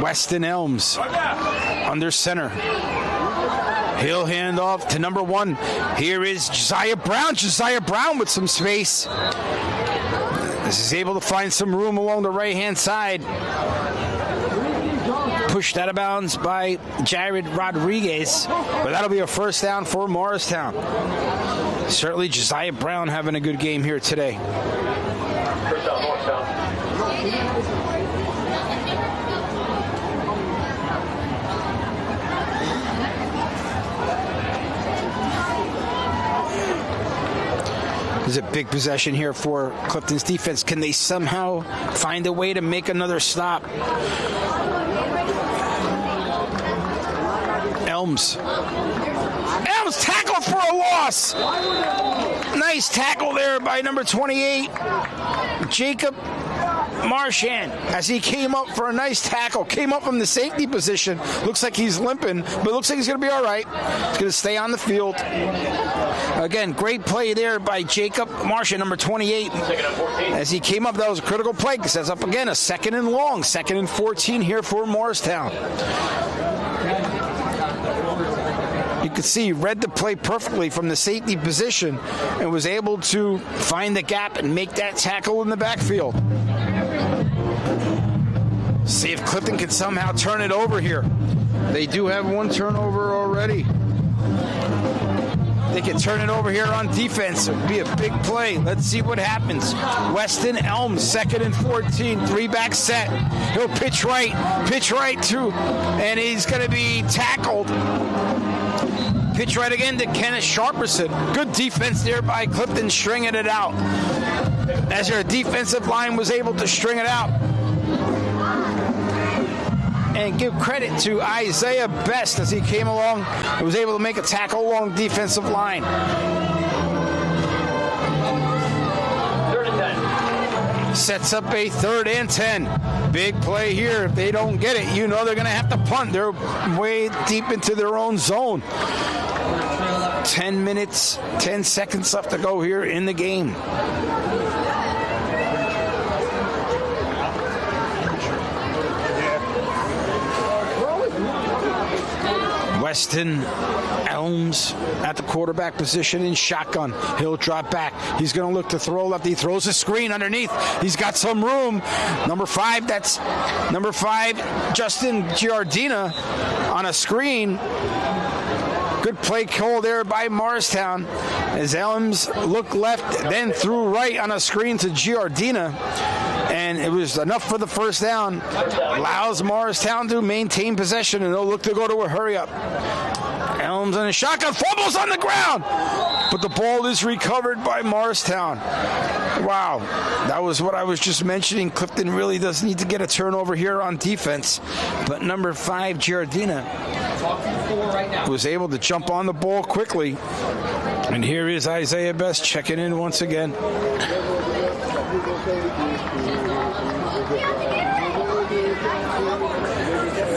Speaker 3: Weston Elms under center. He'll hand off to number 1. Here is Josiah Brown. Josiah Brown with some space. This is able to find some room along the right-hand side. Pushed out of bounds by Jared Rodriguez. But that'll be a first down for Morristown. Certainly Josiah Brown having a good game here today.
Speaker 1: First down, Morristown.
Speaker 3: There's a big possession here for Clifton's defense. Can they somehow find a way to make another stop? Elms tackled for a loss. Nice tackle there by number 28, Jacob Marchand, as he came up for a nice tackle. Came up from the safety position. Looks like he's limping, but looks like he's going to be all right. He's going to stay on the field. Again, great play there by Jacob Marchand, number 28. As he came up, that was a critical play. Sets up again a 2nd and long, 2nd and 14 here for Morristown. You could see he read the play perfectly from the safety position and was able to find the gap and make that tackle in the backfield. See if Clifton can somehow turn it over here. They do have one turnover already. They can turn it over here on defense. It would be a big play. Let's see what happens. Weston Elms, 2nd and 14, 3-back set. He'll pitch right to, and he's going to be tackled. Pitch right again to Kenneth Sharperson. Good defense there by Clifton, stringing it out. As their defensive line was able to string it out. And give credit to Isaiah Best as he came along and was able to make a tackle along defensive line.
Speaker 1: 3rd and 10.
Speaker 3: Sets up a 3rd and 10. Big play here. If they don't get it, you know they're going to have to punt. They're way deep into their own zone. 10 minutes, 10 seconds left to go here in the game. Weston Elms at the quarterback position in shotgun. He'll drop back. He's going to look to throw left. He throws a screen underneath. He's got some room. Number 5, Justin Giardina on a screen. Good play call there by Morristown as Elms looked left, then threw right on a screen to Giardina. And it was enough for the first down. Allows Morristown to maintain possession, and they'll look to go to a hurry-up. Elms on a shotgun, fumbles on the ground, but the ball is recovered by Morristown. Wow, that was what I was just mentioning. Clifton really does need to get a turnover here on defense, but number 5, Giardina, was able to jump on the ball quickly. And here is Isaiah Best checking in once again.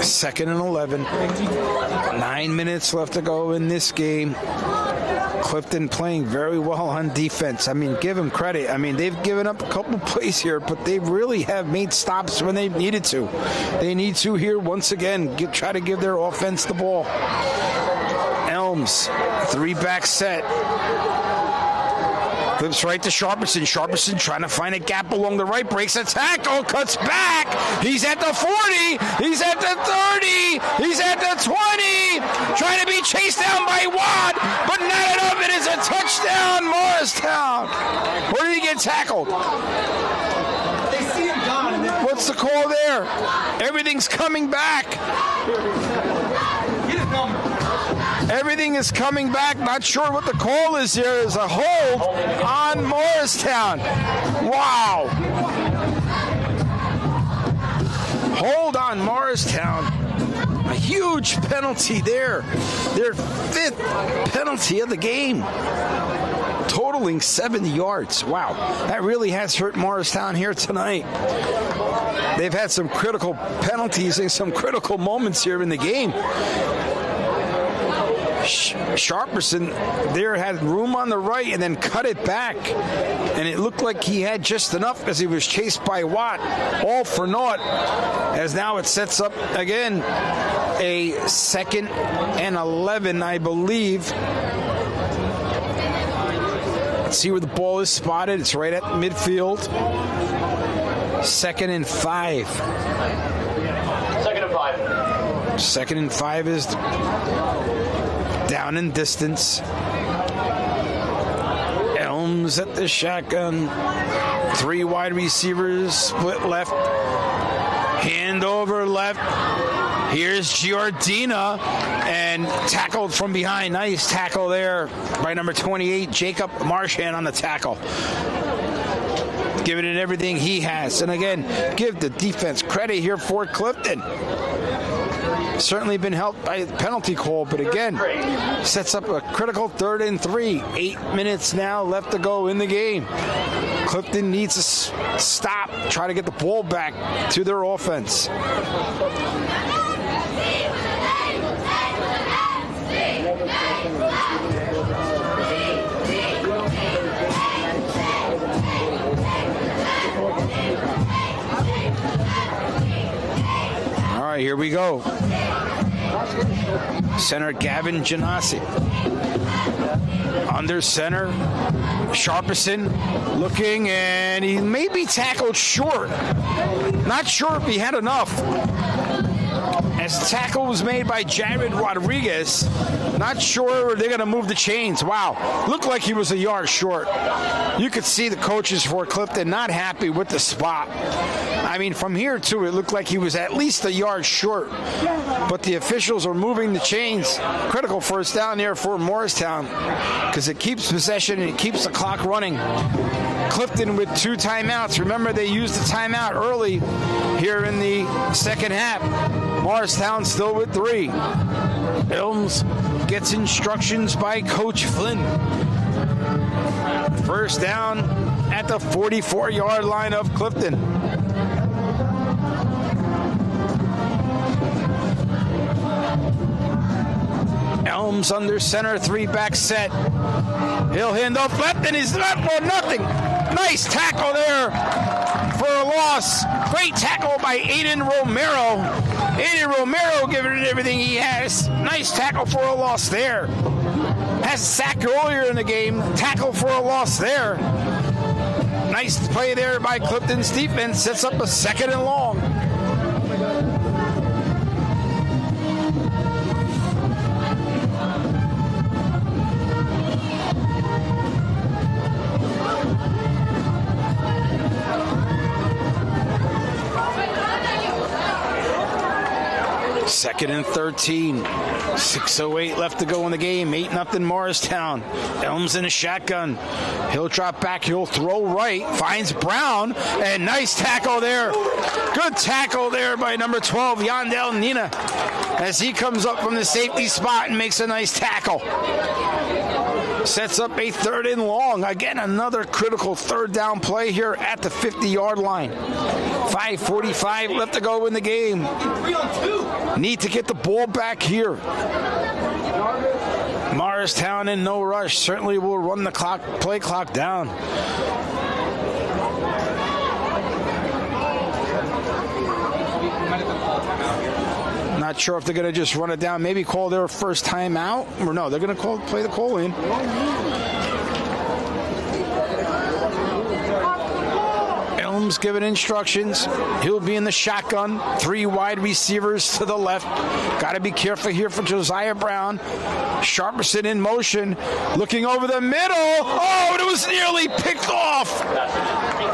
Speaker 3: 2nd and 11. 9 minutes left to go in this game. Clifton playing very well on defense. I mean, give them credit. I mean, they've given up a couple plays here, but they really have made stops when they needed to. They need to here once again try to give their offense the ball. Elms, 3-back set. Flips right to Sharperson. Sharperson trying to find a gap along the right. Breaks a tackle. Cuts back. He's at the 40. He's at the 30. He's at the 20. Trying to be chased down by Watt. But not enough. It is a touchdown, Morristown. Where did he get tackled?
Speaker 8: They see him gone.
Speaker 3: What's the call there? Everything's coming back.
Speaker 8: Get his number.
Speaker 3: Everything is coming back. Not sure what the call is here. There's a hold on Morristown. Wow. Hold on Morristown. A huge penalty there. Their 5th penalty of the game. Totaling 70 yards. Wow. That really has hurt Morristown here tonight. They've had some critical penalties and some critical moments here in the game. Sharperson there had room on the right and then cut it back, and it looked like he had just enough as he was chased by Watt. All for naught, as now it sets up again a 2nd and 11, I believe. Let's see where the ball is spotted. It's right at midfield. 2nd and 5.
Speaker 1: 2nd and 5.
Speaker 3: 2nd and 5 is down in distance. Elms at the shotgun. 3 wide receivers, split left. Hand over left. Here's Giardina, and tackled from behind. Nice tackle there by number 28, Jacob Marchand on the tackle. Giving it everything he has. And again, give the defense credit here for Clifton. Certainly been helped by the penalty call, but again, sets up a critical 3rd and 3. 8 minutes now left to go in the game. Clifton needs to stop, try to get the ball back to their offense. All right, here we go. Center Gavin Janasi. Under center, Sharperson looking, and he may be tackled short. Not sure if he had enough. As the tackle was made by Jared Rodriguez, not sure they're going to move the chains. Wow, looked like he was a yard short. You could see the coaches for Clifton not happy with the spot. I mean, from here to it looked like he was at least a yard short. But the officials are moving the chains. Critical first down there for Morristown because it keeps possession and it keeps the clock running. Clifton with 2 timeouts. Remember, they used the timeout early here in the second half. Morristown still with 3. Elms gets instructions by Coach Flynn. First down at the 44-yard line of Clifton. Elms under center, 3-back set. He'll hand off left, and he's left for nothing. Nice tackle there for a loss. Great tackle by Aiden Romero. Aiden Romero giving it everything he has. Nice tackle for a loss there. Has a sack earlier in the game. Tackle for a loss there. Nice play there by Clifton's defense. Sets up a 2nd and long. Second and 13. 6:08 left to go in the game. 8-0 Morristown. Elms in a shotgun. He'll drop back. He'll throw right. Finds Brown. And nice tackle there. Good tackle there by number 12, Yandel Nina, as he comes up from the safety spot and makes a nice tackle. Sets up a 3rd and long. Again, another critical 3rd down play here at the 50-yard line. 5:45 left to go in the game. Need to get the ball back here. Morristown in no rush. Certainly will run the clock, play clock down. Not sure if they're going to just run it down. Maybe call their first time out. Or no, they're going to play the call in. Elms giving instructions. He'll be in the shotgun. 3 wide receivers to the left. Got to be careful here for Josiah Brown. Sharperson in motion. Looking over the middle. Oh, it was nearly picked off.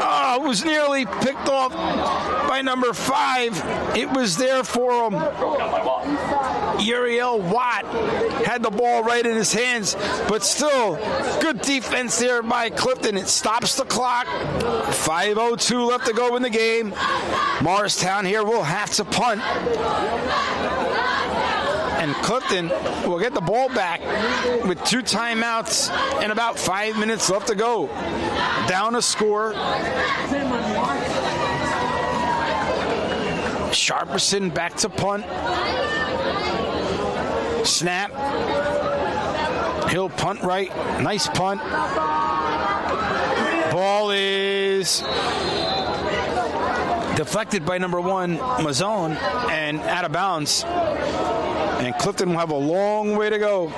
Speaker 3: Oh, it was nearly picked off by number 5. It was there for him. Uriel Watt had the ball right in his hands, but still good defense there by Clifton. It stops the clock. 5:02 left to go in the game. Morristown here will have to punt. And Clifton will get the ball back with 2 timeouts and about 5 minutes left to go. Down a score. Sharperson back to punt. Snap. He'll punt right. Nice punt. Ball is deflected by number 1, Mazzone, and out of bounds. And Clifton will have a long way to go.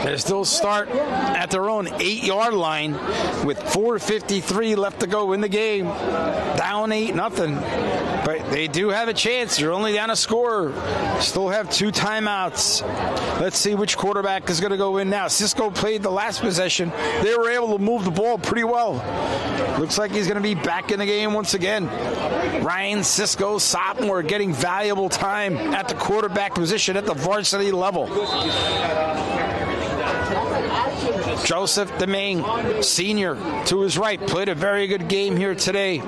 Speaker 3: They still start at their own 8-yard line with 4:53 left to go in the game. Down 8-0. But they do have a chance. They're only down a score. Still have 2 timeouts. Let's see which quarterback is going to go in now. Cisco played the last possession. They were able to move the ball pretty well. Looks like he's going to be back in the game once again. Ryan Cisco sophomore getting valuable time at the quarterback position at the varsity level. Joseph Demain, senior, to his right, played a very good game here today.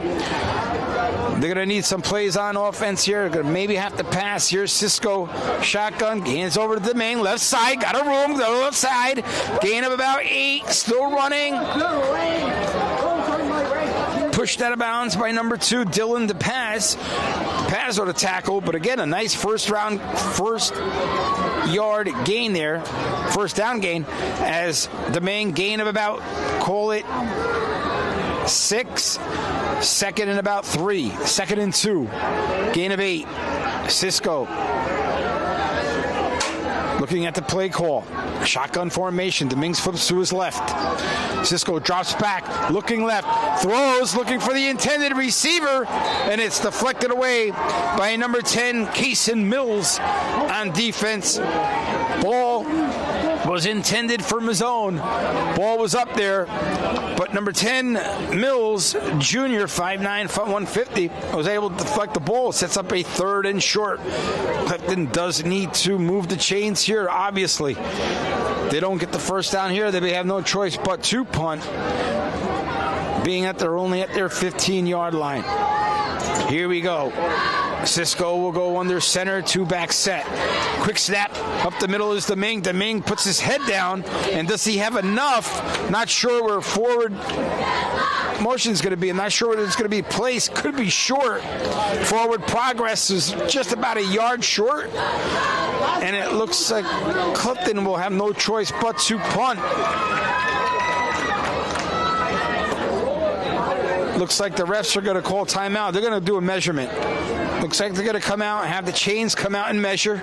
Speaker 3: They're going to need some plays on offense here. They're going to maybe have to pass. Here's Cisco, shotgun, hands over to Demain, left side, got a room, go left side, gain of about 8, still running. Pushed out of bounds by number 2, Dylan DePaz. Paz or the tackle, but again, a nice first yard gain there. First down gain as the main gain of about, call it 6. Second and about 3. 2nd and 2. Gain of 8. Cisco Looking at the play call. Shotgun formation. Dominguez flips to his left. Cisco drops back, looking left, throws, looking for the intended receiver, and it's deflected away by number 10, Kason Mills on defense. Ball was intended for Mazzone. Ball was up there, but number 10, Mills, junior, 5'9", 150, was able to deflect the ball. Sets up a 3rd and short. Clifton does need to move the chains here, obviously. They don't get the first down here, they have no choice but to punt, being that they're only at their 15-yard line. Here we go. Cisco will go under center, 2-back set. Quick snap, up the middle is Domingue. Domingue puts his head down, and does he have enough? Not sure where forward motion is going to be. I'm not sure where it's going to be placed. Could be short. Forward progress is just about a yard short, and it looks like Clifton will have no choice but to punt. Looks like the refs are going to call timeout. They're going to do a measurement. Looks like they're going to come out and have the chains come out and measure.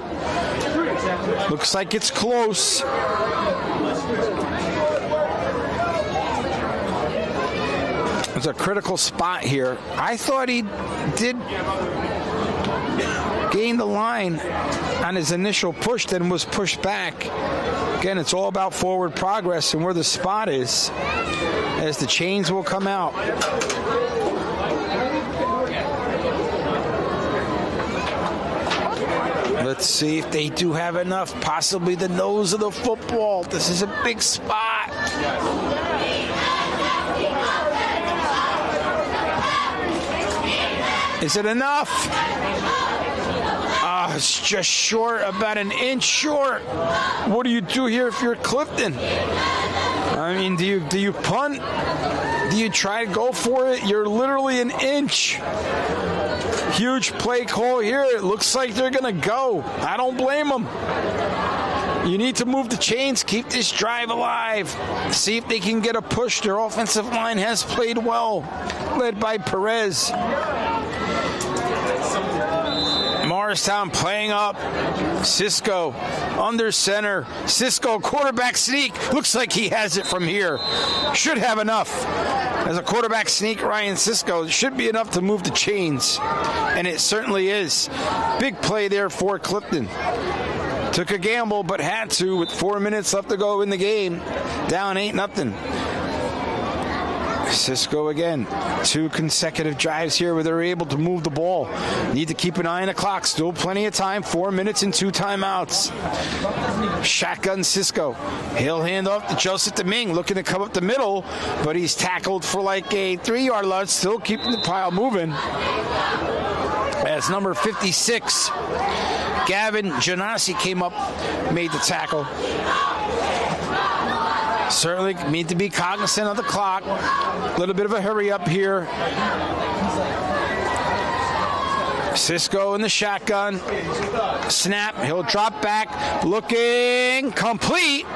Speaker 3: Looks like it's close. It's a critical spot here. I thought he did gain the line on his initial push, then was pushed back. Again, it's all about forward progress and where the spot is as the chains will come out. Let's see if they do have enough. Possibly the nose of the football. This is a big spot. Is it enough? It's just short, about an inch short. What do you do here if you're Clifton? I mean, do you punt? Do you try to go for it? You're literally an inch. Huge play call here. It looks like they're going to go. I don't blame them. You need to move the chains, keep this drive alive, see if they can get a push. Their offensive line has played well, led by Perez. Morristown playing up. Cisco under center. Cisco quarterback sneak. Looks like he has it from here. Should have enough. As a quarterback sneak, Ryan Cisco should be enough to move the chains. And it certainly is. Big play there for Clifton. Took a gamble, but had to with 4 minutes left to go in the game. Down 8-0. Cisco again. 2 consecutive drives here where they're able to move the ball. Need to keep an eye on the clock. Still plenty of time. 4 minutes and 2 timeouts. Shotgun Cisco. He'll hand off to Joseph Domingue, looking to come up the middle, but he's tackled for like a 3-yard line. Still keeping the pile moving. As number 56, Gavin Janassi came up, made the tackle. Certainly need to be cognizant of the clock. A little bit of a hurry up here. Cisco in the shotgun. Snap. He'll drop back. Looking complete.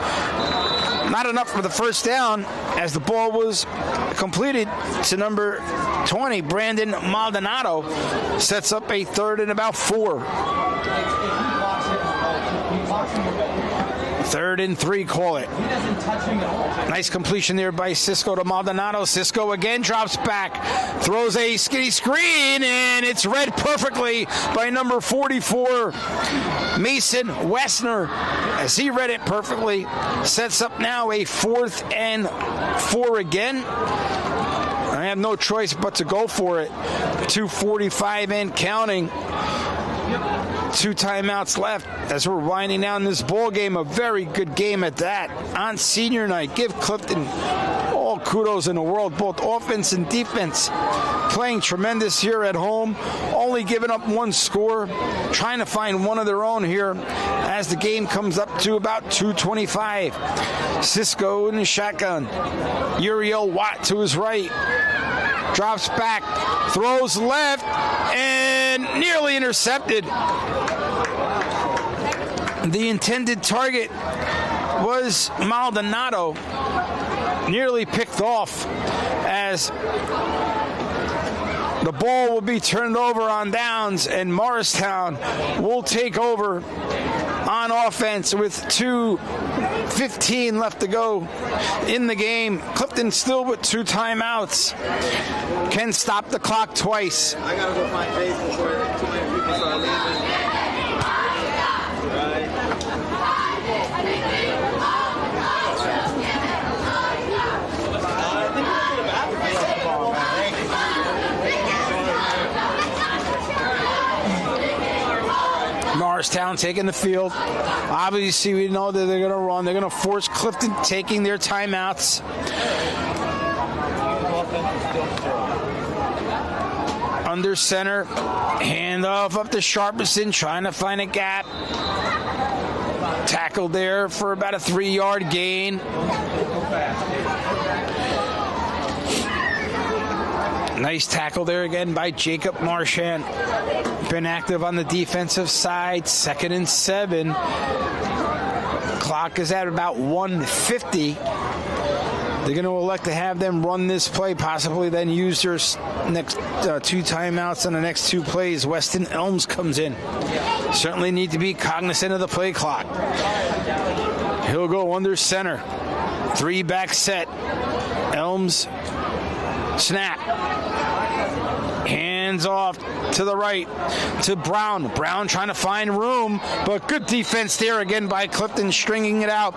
Speaker 3: Not enough for the first down as the ball was completed to number 20, Brandon Maldonado. Sets up a 3rd and about 4. 3rd and 3, call it. Nice completion there by Cisco to Maldonado. Cisco again drops back, throws a skinny screen, and it's read perfectly by number 44, Mason Wessner. As he read it perfectly, sets up now a 4th and 4 again. I have no choice but to go for it. 2:45 and counting. 2 timeouts left as we're winding down this ball game. A very good game at that on senior night. Give Clifton all kudos in the world, both offense and defense. Playing tremendous here at home. Only giving up 1 score. Trying to find one of their own here as the game comes up to about 2:25. Cisco in the shotgun. Uriel Watt to his right. Drops back, throws left, and nearly intercepted. The intended target was Maldonado. Nearly picked off as the ball will be turned over on downs, and Morristown will take over on offense with 2:15 left to go in the game. Clifton still with 2 timeouts. Can stop the clock twice.
Speaker 7: I gotta go find Jason before too many people start leaving.
Speaker 3: Morristown taking the field. Obviously, we know that they're going to run. They're going to force Clifton taking their timeouts. Under center. Handoff up to Sharpison, trying to find a gap. Tackled there for about a 3-yard gain. Nice tackle there again by Jacob Marchand. Been active on the defensive side. 2nd and 7. Clock is at about 1:50. They're going to elect to have them run this play, possibly then use their next 2 timeouts on the next 2 plays. Weston Elms comes in. Certainly need to be cognizant of the play clock. He'll go under center. 3-back set. Elms snap. Hands off to the right to Brown. Brown trying to find room, but good defense there again by Clifton. Stringing it out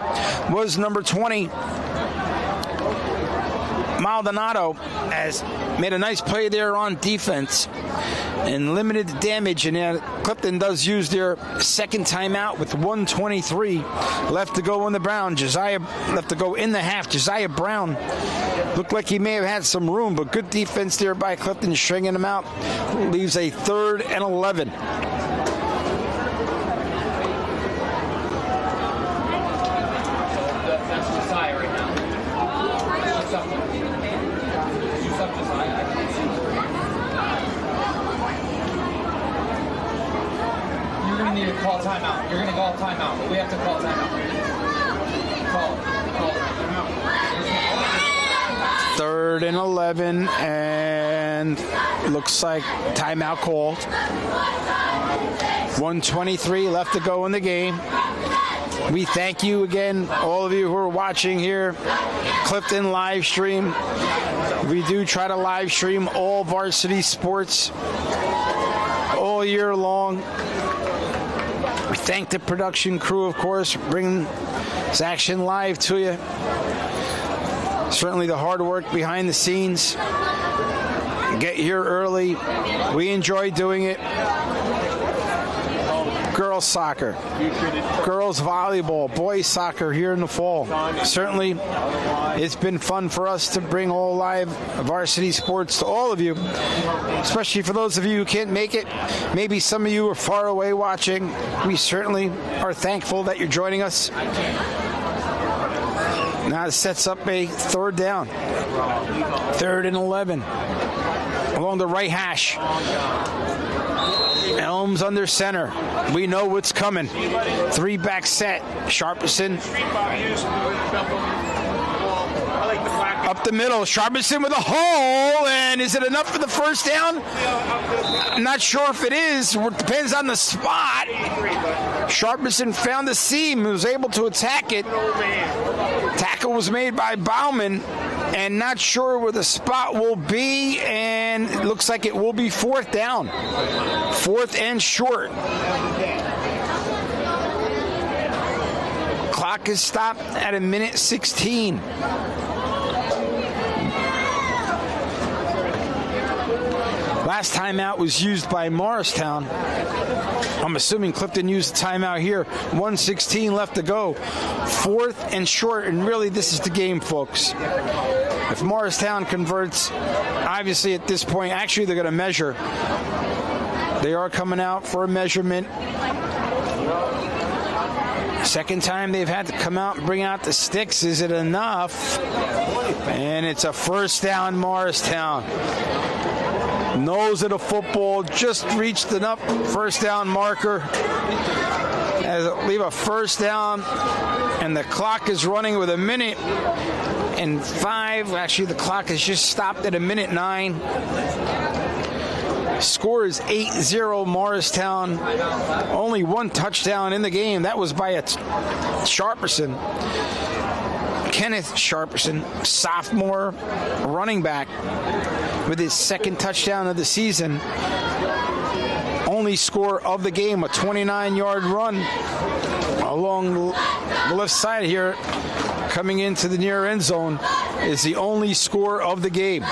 Speaker 3: was number 20. Maldonado has made a nice play there on defense and limited the damage. And Clifton does use their 2nd timeout with 1:23 left to go in the Brown. Left to go in the half. Josiah Brown looked like he may have had some room, but good defense there by Clifton, stringing him out. Leaves a 3rd and 11.
Speaker 8: Call timeout. You're going to call timeout. We have to call timeout. Call timeout.
Speaker 3: 3rd and 11, and looks like timeout called. 1:23 left to go in the game. We thank you again, all of you who are watching here. Clifton live stream. We do try to live stream all varsity sports all year long. We thank the production crew, of course, for bringing this action live to you. Certainly the hard work behind the scenes. Get here early. We enjoy doing it. Girls soccer, girls volleyball, boys soccer here in the fall. Certainly, it's been fun for us to bring all live varsity sports to all of you, especially for those of you who can't make it. Maybe some of you are far away watching. We certainly are thankful that you're joining us. Now it sets up a 3rd down. 3rd and 11. Along the right hash. Elms under center. We know what's coming. 3-back set. Sharpison. Up the middle. Sharpison with a hole. And is it enough for the 1st down? I'm not sure if it is. It depends on the spot. Sharpison found the seam and was able to attack it. Tackle was made by Bauman. And not sure where the spot will be, and it looks like it will be 4th down. 4th and short. Clock is stopped at 1:16. Last timeout was used by Morristown. I'm assuming Clifton used the timeout here. 1:16 left to go. 4th and short, and really this is the game, folks. If Morristown converts, obviously at this point, actually they're going to measure. They are coming out for a measurement. 2nd time they've had to come out and bring out the sticks. Is it enough? And it's a 1st down, Morristown. Nose of the football, just reached enough 1st down marker. As it leave a 1st down, and the clock is running with 1:05. Actually, the clock has just stopped at 1:09. Score is 8-0 Morristown. Only one touchdown in the game. That was by Sharperson. Kenneth Sharperson, sophomore running back, with his second touchdown of the season. Only score of the game, a 29-yard run along the left side here, coming into the near end zone, is the only score of the game.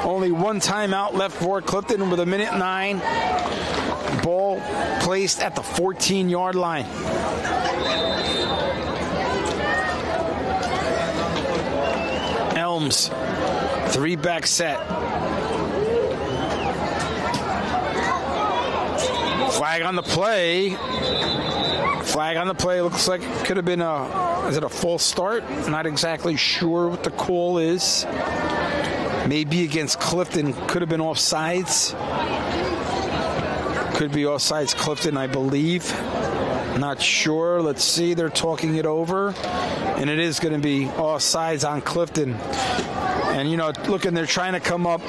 Speaker 3: Only one timeout left for Clifton with 1:09. Ball placed at the 14-yard line. Elms, 3-back set. Flag on the play. Flag on the play. Looks like it could have been is it a false start? Not exactly sure what the call is. Maybe against Clifton. Could have been offsides. Could be offsides Clifton, I believe. Not sure. Let's see. They're talking it over. And it is going to be offsides on Clifton. And, looking, they're trying to come up,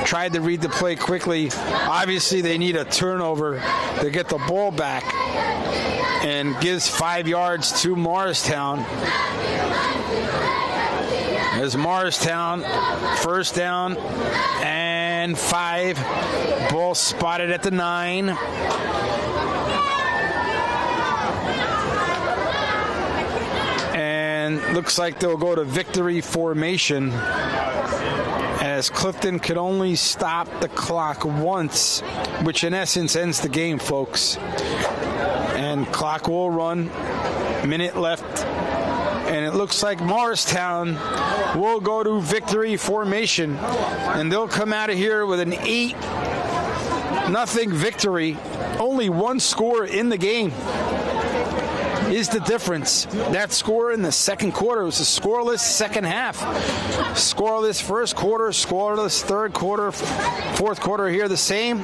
Speaker 3: tried to read the play quickly. Obviously, they need a turnover to get the ball back, and gives 5 yards to Morristown. As Morristown, first down and 5. Ball spotted at the 9. And looks like they'll go to victory formation, as Clifton could only stop the clock once, which in essence ends the game, folks. And clock will run. Minute left. And it looks like Morristown will go to victory formation. And they'll come out of here with an 8-0 victory. Only one score in the game is the difference. That score in the second quarter was a scoreless second half. Scoreless first quarter, scoreless third quarter, fourth quarter here the same,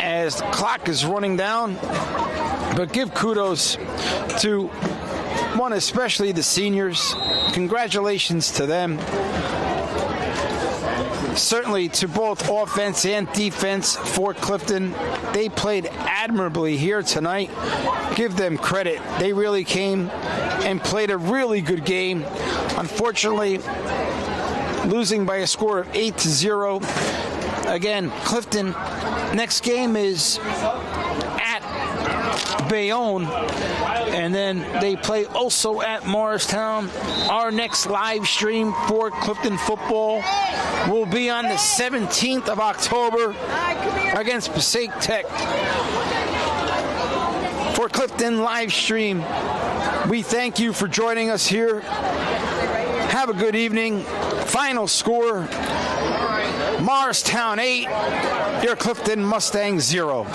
Speaker 3: as the clock is running down. But give kudos to one, especially the seniors. Congratulations to them. Certainly to both offense and defense for Clifton. They played admirably here tonight. Give them credit. They really came and played a really good game. Unfortunately, losing by a score of 8-0. Again, Clifton, next game is at Bayonne, and then they play also at Morristown. Our next live stream for Clifton football will be on the 17th of October against Passaic Tech. For Clifton live stream, we thank you for joining us here. Have a good evening. Final score, Morristown 8, your Clifton Mustangs 0.